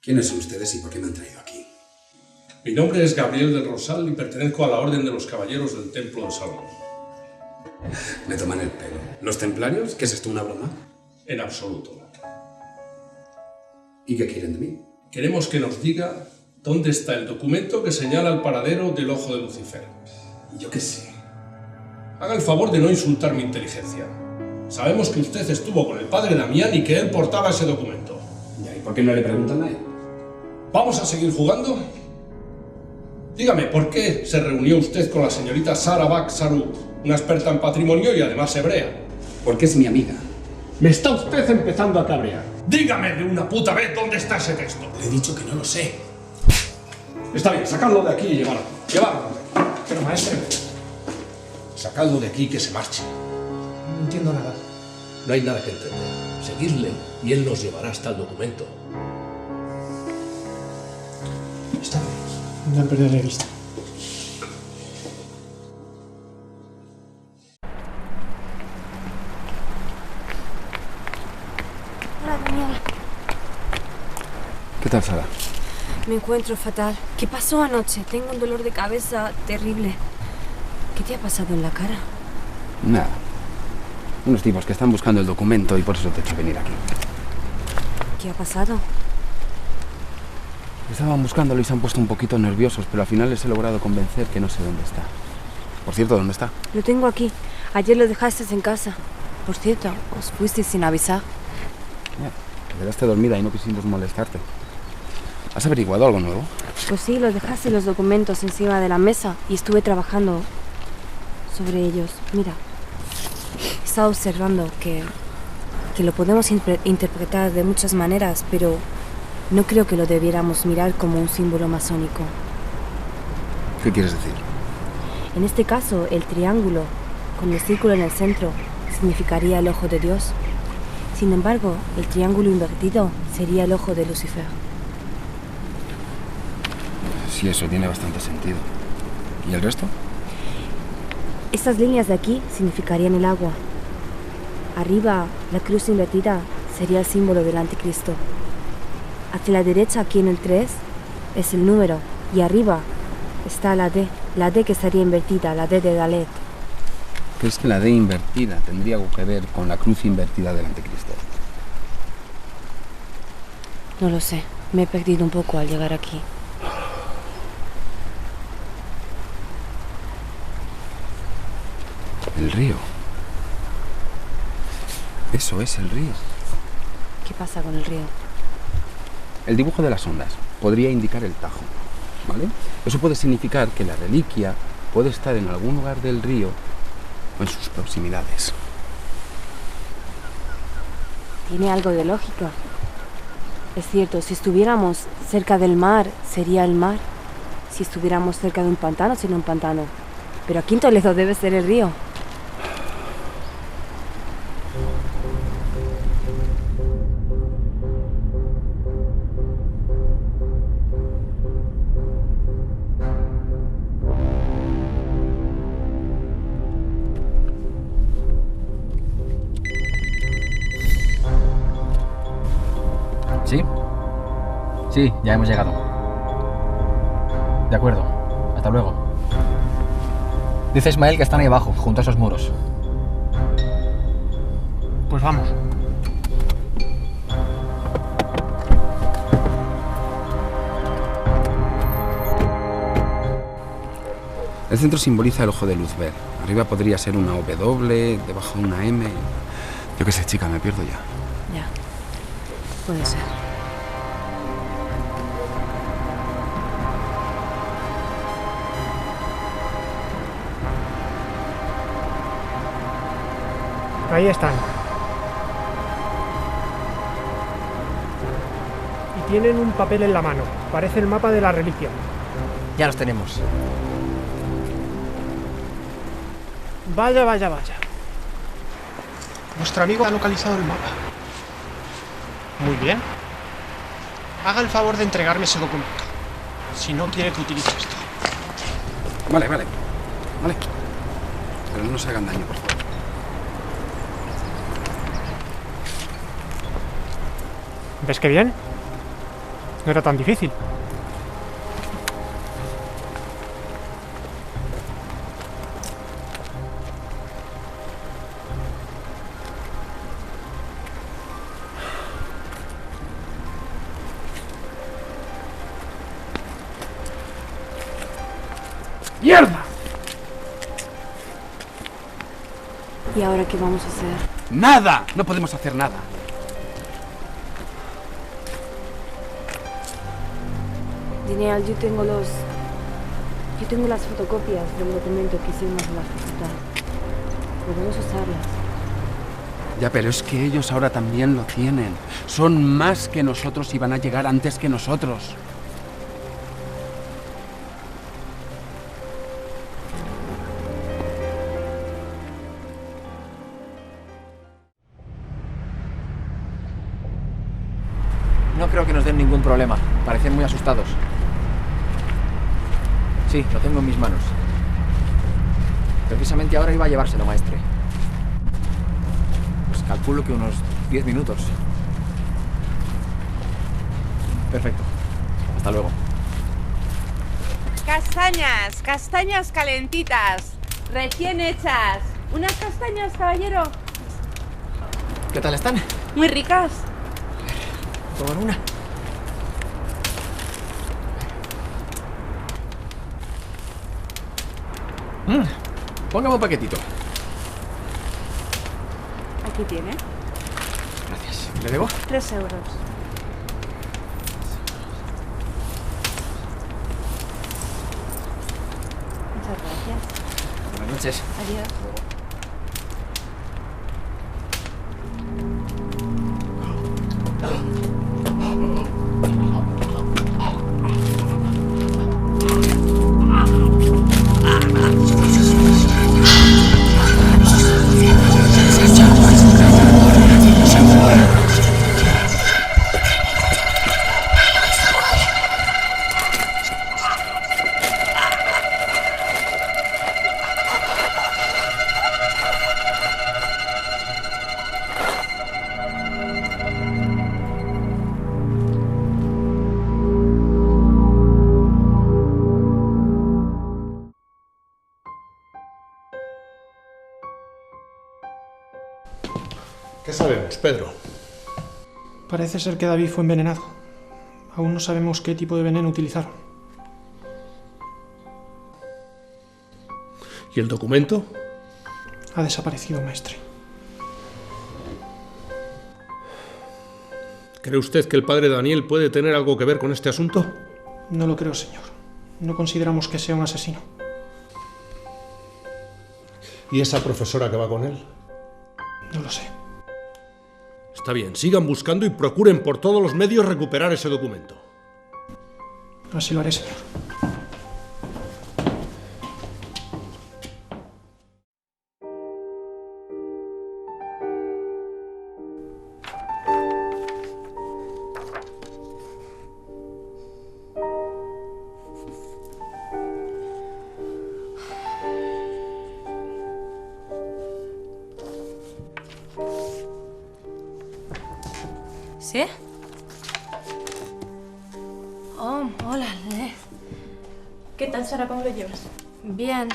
¿Quiénes son ustedes y por qué me han traído aquí? Mi nombre es Gabriel del Rosal y pertenezco a la Orden de los Caballeros del Templo de Salomón. Me toman el pelo. ¿Los templarios? ¿Qué es esto, una broma? En absoluto. ¿Y qué quieren de mí? Queremos que nos diga dónde está el documento que señala el paradero del Ojo de Lucifer. Yo qué sé. Haga el favor de no insultar mi inteligencia. Sabemos que usted estuvo con el padre Damián y que él portaba ese documento. Ya, ¿y por qué no le preguntan a él? ¿Vamos a seguir jugando? Dígame, ¿por qué se reunió usted con la señorita Sara Bak-Saruk, una experta en patrimonio y además hebrea? Porque es mi amiga. Me está usted empezando a cabrear. Dígame de una puta vez dónde está ese texto. Le he dicho que no lo sé. Está bien, sacadlo de aquí y llevarlo. Llevarlo. Pero maestre, Sacadlo de aquí y que se marche. no entiendo nada. No hay nada que entender. Seguidle y él nos llevará hasta el documento. Está bien. No perderé vista. Hola, Daniel. ¿Qué tal, Sara? Me encuentro fatal. ¿Qué pasó anoche? Tengo un dolor de cabeza terrible. ¿Qué te ha pasado en la cara? Nada. Unos tipos que están buscando el documento y por eso te he hecho venir aquí. ¿Qué ha pasado? Estaban buscándolo y se han puesto un poquito nerviosos, pero al final les he logrado convencer que no sé dónde está. Por cierto, ¿dónde está? Lo tengo aquí. Ayer lo dejaste en casa. Por cierto, os fuiste sin avisar. Te quedaste dormida y no quisimos molestarte. ¿Has averiguado algo nuevo? Pues sí, los dejaste los documentos encima de la mesa y estuve trabajando sobre ellos. Mira, he estado observando que lo podemos interpretar de muchas maneras, pero no creo que lo debiéramos mirar como un símbolo masónico. ¿Qué quieres decir? En este caso, el triángulo, con el círculo en el centro, significaría el ojo de Dios. Sin embargo, el triángulo invertido sería el ojo de Lucifer. Sí, eso tiene bastante sentido. ¿Y el resto? Estas líneas de aquí significarían el agua. Arriba, la cruz invertida sería el símbolo del anticristo. Hacia la derecha, aquí en el 3, es el número. Y arriba está la D que estaría invertida, la D de Dalet. ¿Crees que la D invertida tendría algo que ver con la cruz invertida del anticristo? No lo sé. Me he perdido un poco al llegar aquí. El río. Eso es el río. ¿Qué pasa con el río? El dibujo de las ondas podría indicar el Tajo, ¿vale? Eso puede significar que la reliquia puede estar en algún lugar del río o en sus proximidades. Tiene algo de lógica. Es cierto, si estuviéramos cerca del mar, sería el mar. Si estuviéramos cerca de un pantano, sería un pantano. Pero aquí en Toledo debe ser el río. ¿Sí? Sí, ya hemos llegado. De acuerdo. Hasta luego. Dice Ismael que están ahí abajo, junto a esos muros. Pues vamos. El centro simboliza el ojo de Luzbel. Arriba podría ser una W, debajo una M. Yo qué sé, chica, me pierdo ya. Ya. Puede ser. Ahí están. Y tienen un papel en la mano. Parece el mapa de la reliquia. Ya los tenemos. Vaya, vaya, vaya. Nuestro amigo ha localizado el mapa. Muy bien. Haga el favor de entregarme ese documento. Si no quiere que utilice esto. Vale. Pero no se hagan daño, por favor. ¿Ves qué bien? No era tan difícil. ¡Mierda! ¿Y ahora qué vamos a hacer? ¡Nada! No podemos hacer nada. Lineal, yo tengo las fotocopias del documento que hicimos en la facultad. Podemos usarlas. Ya, pero es que ellos ahora también lo tienen. Son más que nosotros y van a llegar antes que nosotros. No creo que nos den ningún problema. Parecen muy asustados. Sí, lo tengo en mis manos. Precisamente ahora iba a llevárselo, maestre. Pues calculo que unos 10 minutos. Perfecto. Hasta luego. Castañas calentitas, recién hechas. ¿Unas castañas, caballero? ¿Qué tal están? Muy ricas. ¿Tomar una? Póngame un paquetito. Aquí tiene. Gracias. ¿Le debo? 3 euros. Muchas gracias. Buenas noches. Adiós. sabemos, Pedro? Parece ser que David fue envenenado. Aún no sabemos qué tipo de veneno utilizaron. ¿Y el documento? Ha desaparecido, maestre. ¿Cree usted que el padre Daniel puede tener algo que ver con este asunto? No lo creo, señor. No consideramos que sea un asesino. ¿Y esa profesora que va con él? No lo sé. Está bien, sigan buscando y procuren por todos los medios recuperar ese documento. Así lo haré, señor. ¿Sí? Oh, hola, Lilith. ¿Qué tal, Sara? ¿Cómo lo llevas? Bien.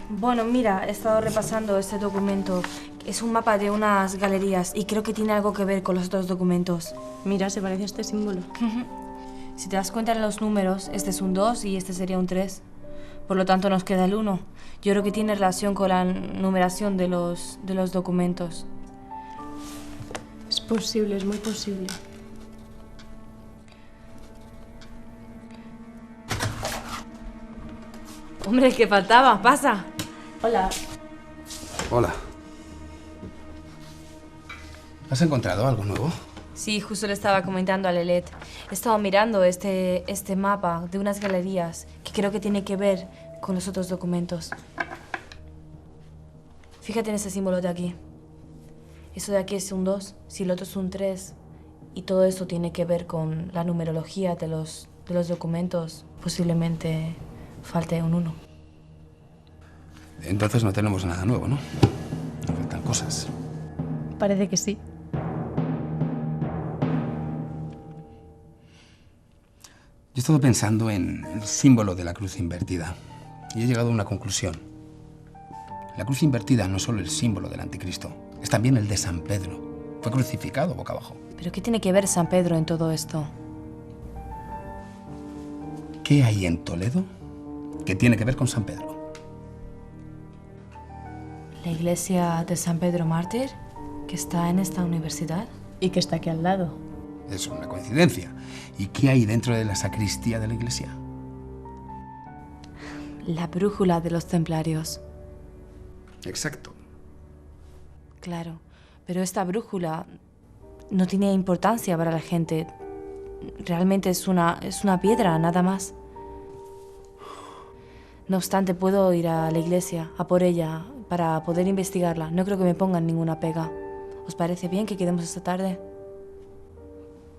Bueno, mira, he estado repasando este documento. Es un mapa de unas galerías y creo que tiene algo que ver con los otros documentos. Mira, se parece a este símbolo. Si te das cuenta en los números, este es un 2 y este sería un 3. Por lo tanto, nos queda el 1. Yo creo que tiene relación con la numeración de los documentos. Es posible, es muy posible. Hombre, ¿qué faltaba? ¡Pasa! Hola. Hola. ¿Has encontrado algo nuevo? Sí, justo le estaba comentando a Lelet. He estado mirando este mapa de unas galerías que creo que tiene que ver con los otros documentos. Fíjate en ese símbolo de aquí. Eso de aquí es un 2, si el otro es un 3. Y todo esto tiene que ver con la numerología de los documentos. Posiblemente falte un 1. Entonces no tenemos nada nuevo, ¿no? Nos faltan cosas. Parece que sí. Yo he estado pensando en el símbolo de la cruz invertida y he llegado a una conclusión. La cruz invertida no es solo el símbolo del anticristo, es también el de San Pedro. Fue crucificado boca abajo. ¿Pero qué tiene que ver San Pedro en todo esto? ¿Qué hay en Toledo que tiene que ver con San Pedro? La iglesia de San Pedro Mártir, que está en esta universidad. Y que está aquí al lado. Es una coincidencia. ¿Y qué hay dentro de la sacristía de la iglesia? La brújula de los templarios. Exacto. Claro, pero esta brújula no tiene importancia para la gente. Realmente es una piedra, nada más. No obstante, puedo ir a la iglesia, a por ella, para poder investigarla. No creo que me pongan ninguna pega. ¿Os parece bien que quedemos esta tarde?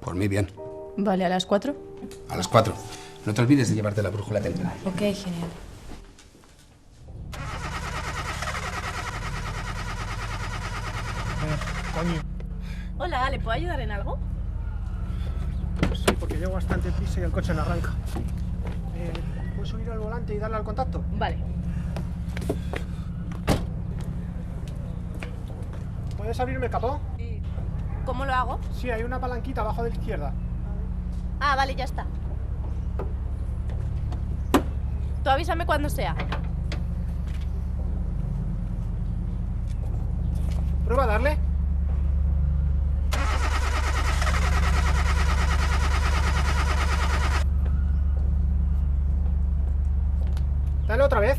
Por mí, bien. Vale, ¿a las 4? A las 4. No te olvides de llevarte la brújula templaria. Ok, genial. Coño. Hola, ¿le puedo ayudar en algo? Sí, porque llevo bastante prisa y el coche no arranca. ¿Puedes subir al volante y darle al contacto? Vale. ¿Puedes abrirme el capó? ¿Cómo lo hago? Sí, hay una palanquita abajo de la izquierda. Ah, vale, ya está. Tú avísame cuando sea. Prueba a darle. Dale otra vez.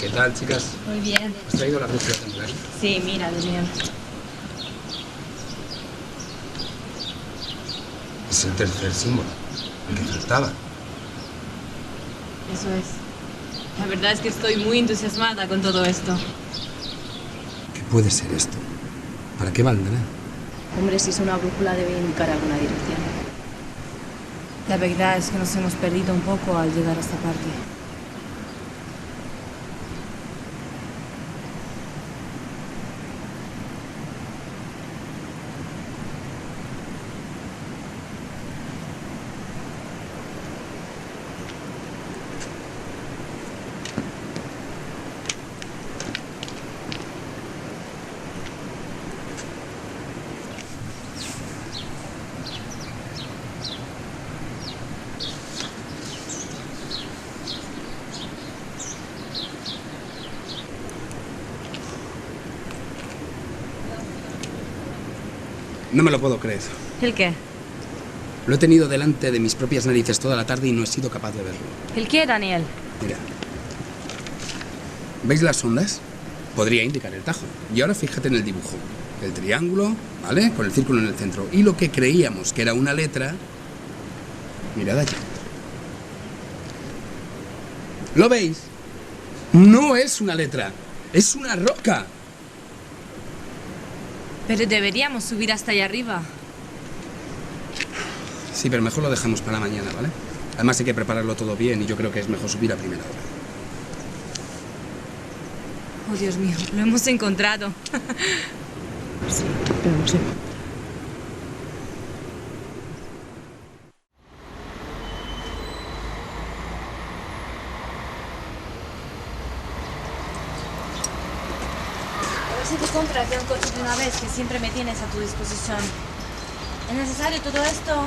¿Qué tal, chicas? Muy bien. ¿Has traído la brújula templar? Sí, mira, Daniel. Es el tercer símbolo, el que faltaba. Eso es. La verdad es que estoy muy entusiasmada con todo esto. ¿Qué puede ser esto? ¿Para qué valdrá? Hombre, si es una brújula debe indicar alguna dirección. La verdad es que nos hemos perdido un poco al llegar a esta parte. No me lo puedo creer. ¿El qué? Lo he tenido delante de mis propias narices toda la tarde y no he sido capaz de verlo. ¿El qué, Daniel? Mira. ¿Veis las ondas? Podría indicar el Tajo. Y ahora fíjate en el dibujo. El triángulo, ¿vale? Con el círculo en el centro. Y lo que creíamos que era una letra... Mirad allí. ¿Lo veis? No es una letra. Es una roca. Pero deberíamos subir hasta allá arriba. Sí, pero mejor lo dejamos para mañana, ¿vale? Además hay que prepararlo todo bien y yo creo que es mejor subir a primera hora. Oh, Dios mío, lo hemos encontrado. Sí, pero no sé. A ver si te compras ya un coche de una vez, que siempre me tienes a tu disposición. ¿Es necesario todo esto?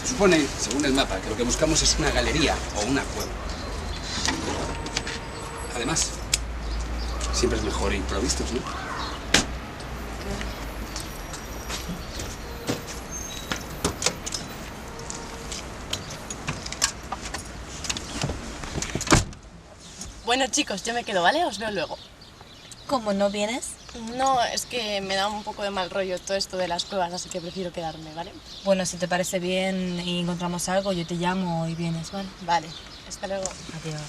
Se supone, según el mapa, que lo que buscamos es una galería o una cueva. Además, siempre es mejor ir provistos, ¿no? Bueno, chicos, yo me quedo, ¿vale? Os veo luego. ¿Cómo no vienes? No, es que me da un poco de mal rollo todo esto de las cuevas, así que prefiero quedarme, ¿vale? Bueno, si te parece bien y encontramos algo, yo te llamo y vienes, ¿vale? Vale, hasta luego. Adiós.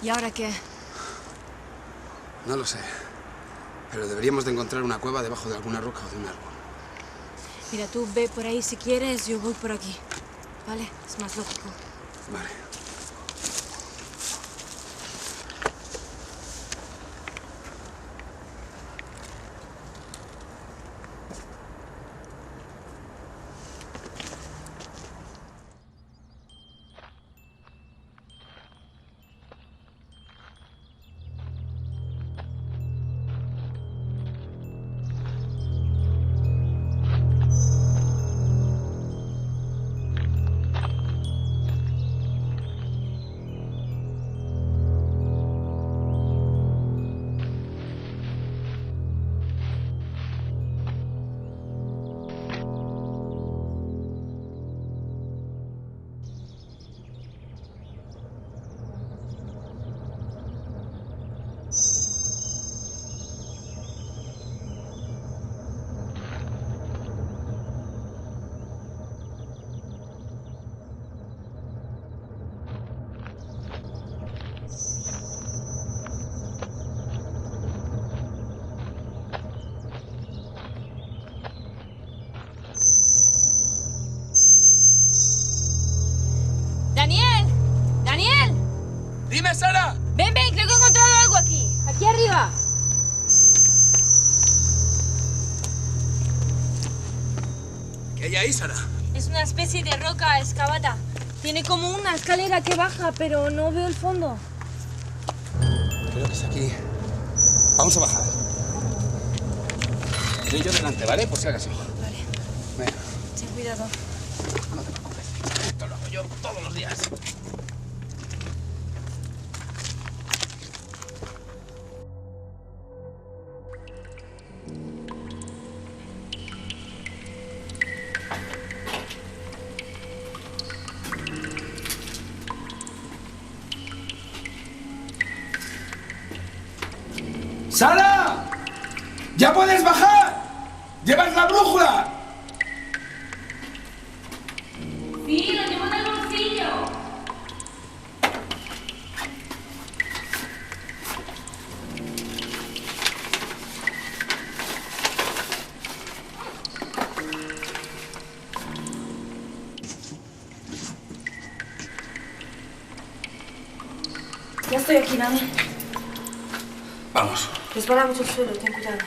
¿Y ahora qué? No lo sé. Pero deberíamos de encontrar una cueva debajo de alguna roca o de un árbol. Mira, tú ve por ahí si quieres, yo voy por aquí. ¿Vale? Es más lógico. Vale. hay ahí, Sara? Es una especie de roca excavada. Tiene como una escalera que baja, pero no veo el fondo. Creo que es aquí. Vamos a bajar. Iré yo delante, ¿vale? Por si acaso. Vale. Venga. Ten cuidado. No te preocupes. Esto lo hago yo todos los días. ¡Sara! ¡Ya puedes bajar! ¡Llevas la brújula! Sí, lo llevo en el bolsillo. Ya estoy aquí, Dani. Vamos. Resbala mucho el suelo, ten cuidado.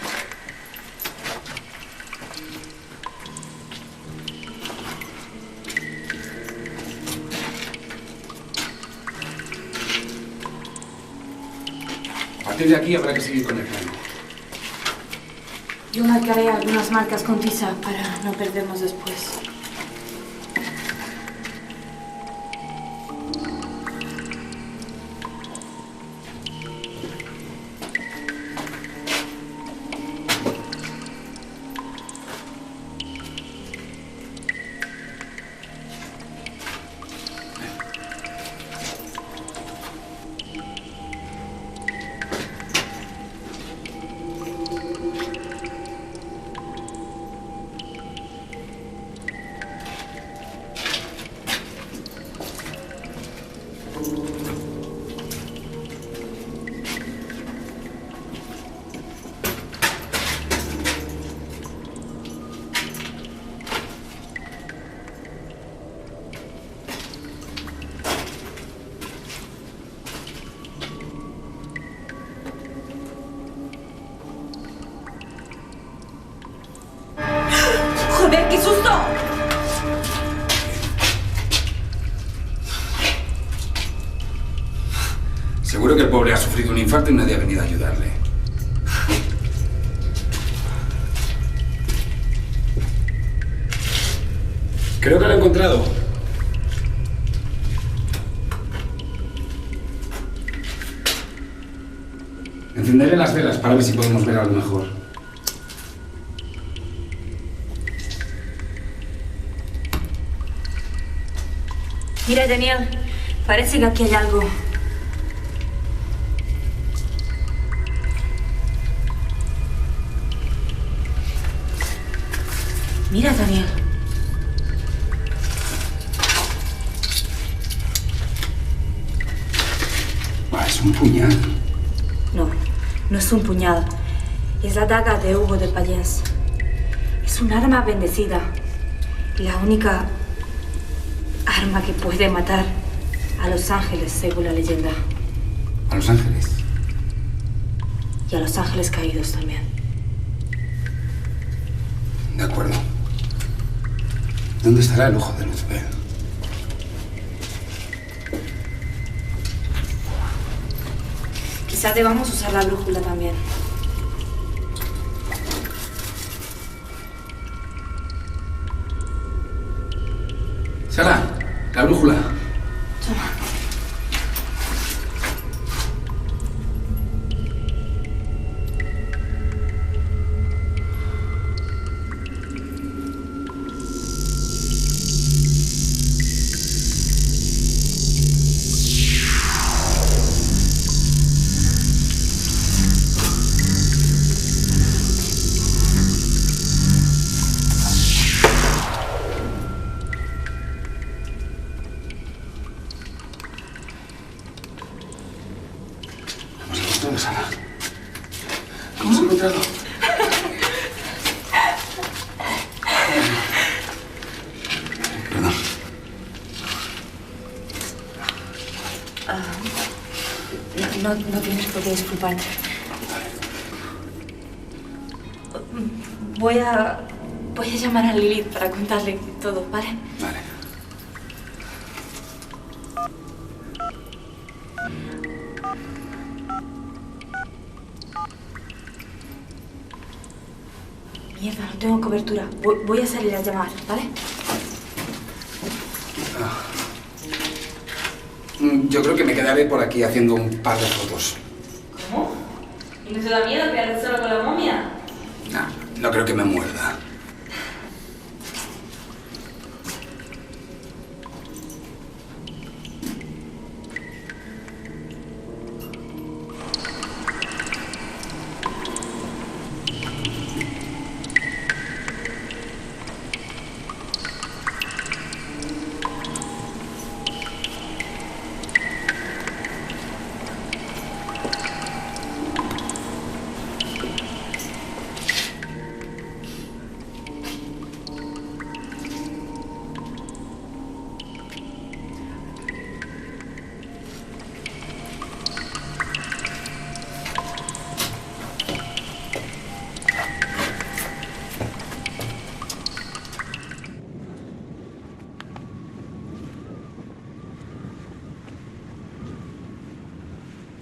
A partir de aquí habrá que seguir con el plano. Yo marcaré algunas marcas con tiza para no perdernos después. ¡Joder, qué susto! Seguro que el pobre ha sufrido un infarto y nadie ha venido a ayudarle. Creo que lo he encontrado. Encenderé las velas para ver si podemos ver algo mejor. Mira, Daniel, parece que aquí hay algo. Mira, Daniel. Es un puñal. No, no es un puñal. Es la daga de Hugo de Payens. Es un arma bendecida. La única arma que puede matar a los ángeles, según la leyenda. ¿A los ángeles? Y a los ángeles caídos también. De acuerdo. ¿Dónde estará el ojo de Luzbel? Quizá debamos usar la brújula también. Sara, la brújula. Toma. Sara. ¿Cómo has encontrado? Perdón. No tienes por qué disculparte. Voy a Voy a llamar a Lilith para contarle todo, ¿vale? Vale. Mierda, no tengo cobertura. Voy a salir a llamar, ¿vale? Yo creo que me quedaré por aquí haciendo un par de fotos. ¿Cómo? ¿Y no te da miedo quedarte solo con la momia? No creo que me muerda.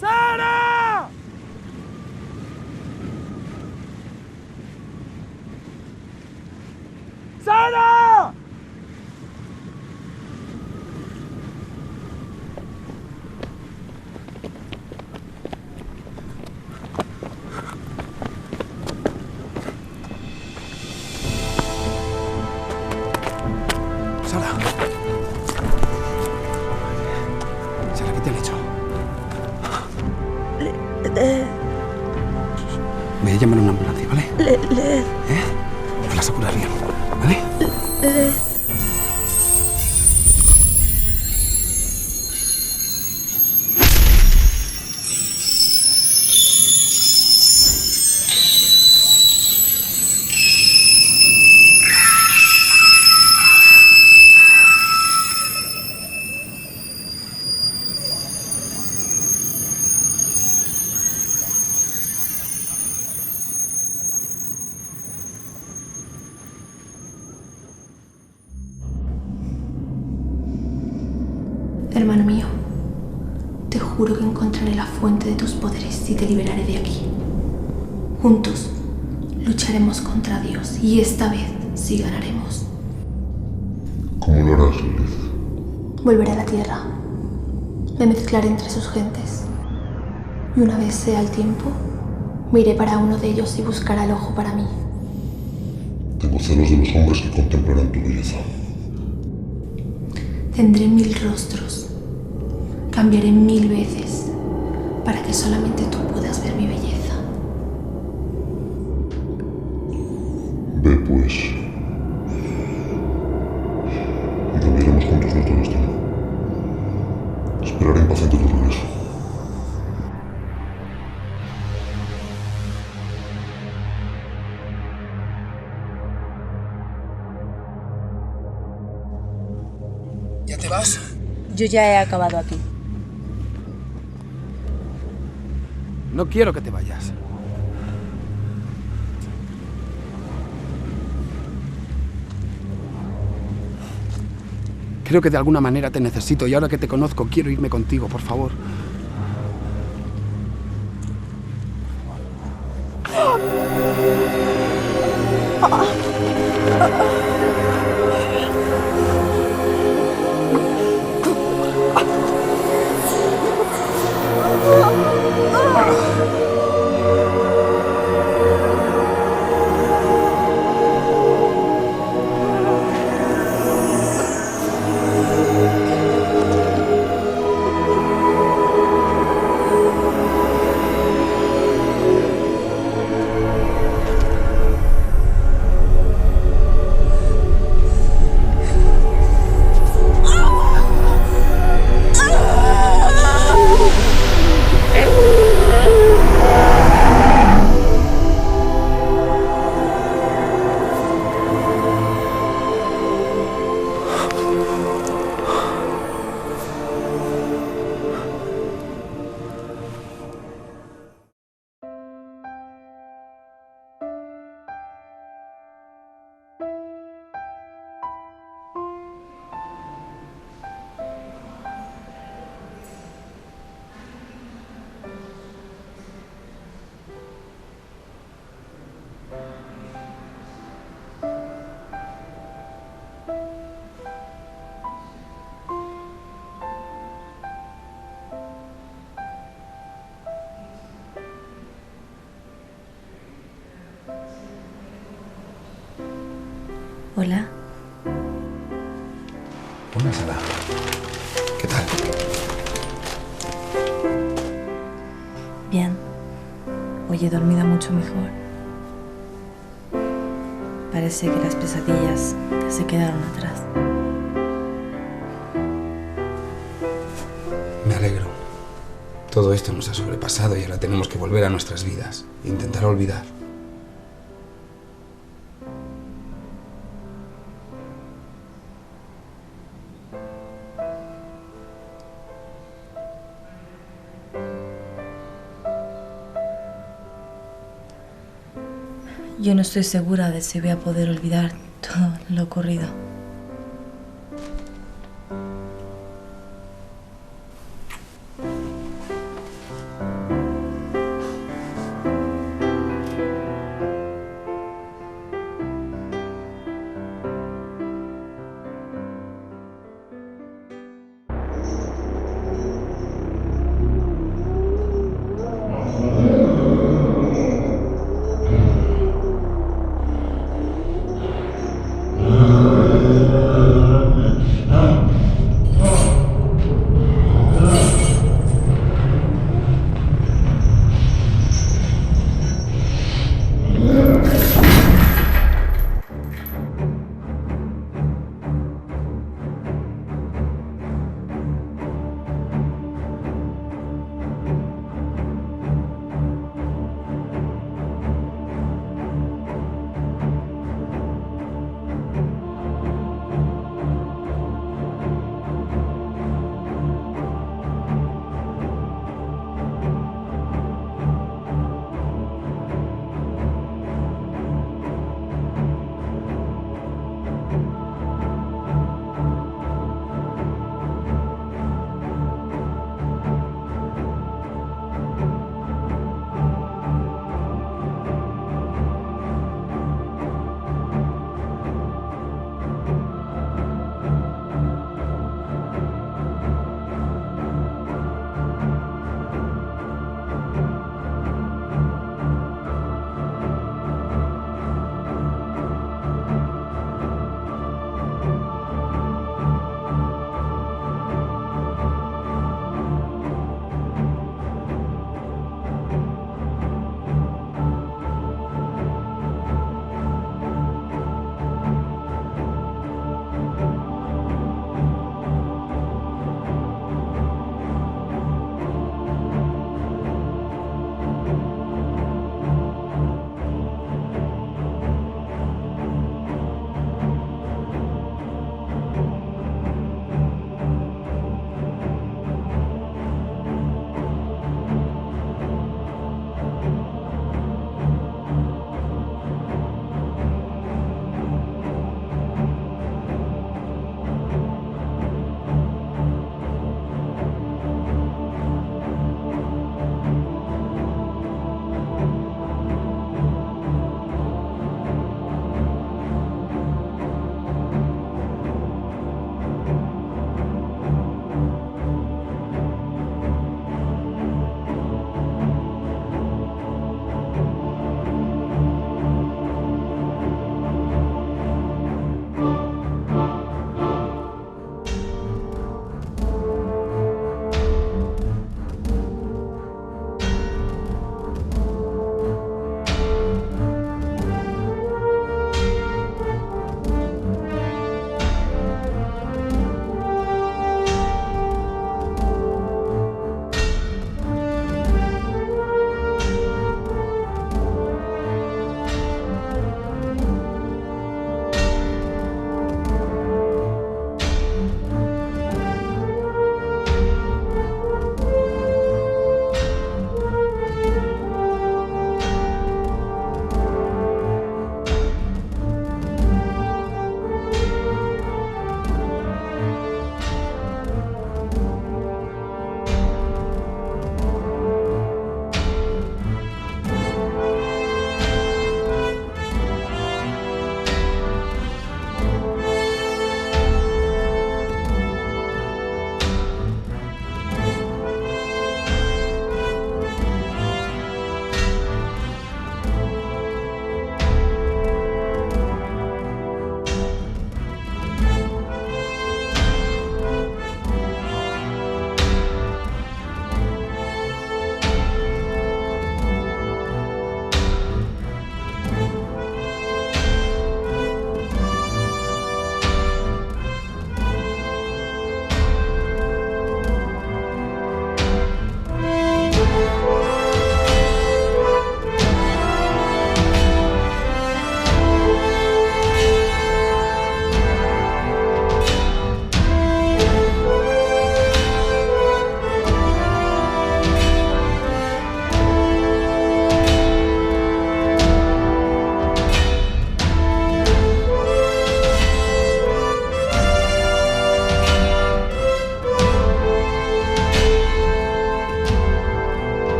¡Sara! ¡Sara! Sara. Sara, ¿qué te han hecho? Voy a llamar a una ambulancia, ¿vale? Me vas a curar bien, ¿vale? Hermano mío, te juro que encontraré la fuente de tus poderes y te liberaré de aquí. Juntos lucharemos contra Dios y esta vez sí ganaremos. ¿Cómo lo harás, Lilith? Volveré a la tierra, me mezclaré entre sus gentes y una vez sea el tiempo, me iré para uno de ellos y buscará el ojo para mí. Tengo celos de los hombres que contemplarán tu belleza. Tendré 1000 rostros, cambiaré 1000 veces para que solamente tú puedas ver mi belleza. Ve pues, y cambiaremos juntos nuestro destino. Esperaré impaciente tu regreso. ¿Ya te vas? Yo ya he acabado aquí. No quiero que te vayas. Creo que de alguna manera te necesito y ahora que te conozco quiero irme contigo, por favor. Hola. Hola, Sara. ¿Qué tal? Bien. Hoy he dormido mucho mejor. Parece que las pesadillas ya se quedaron atrás. Me alegro. Todo esto nos ha sobrepasado y ahora tenemos que volver a nuestras vidas e intentar olvidar. Yo no estoy segura de si voy a poder olvidar todo lo ocurrido.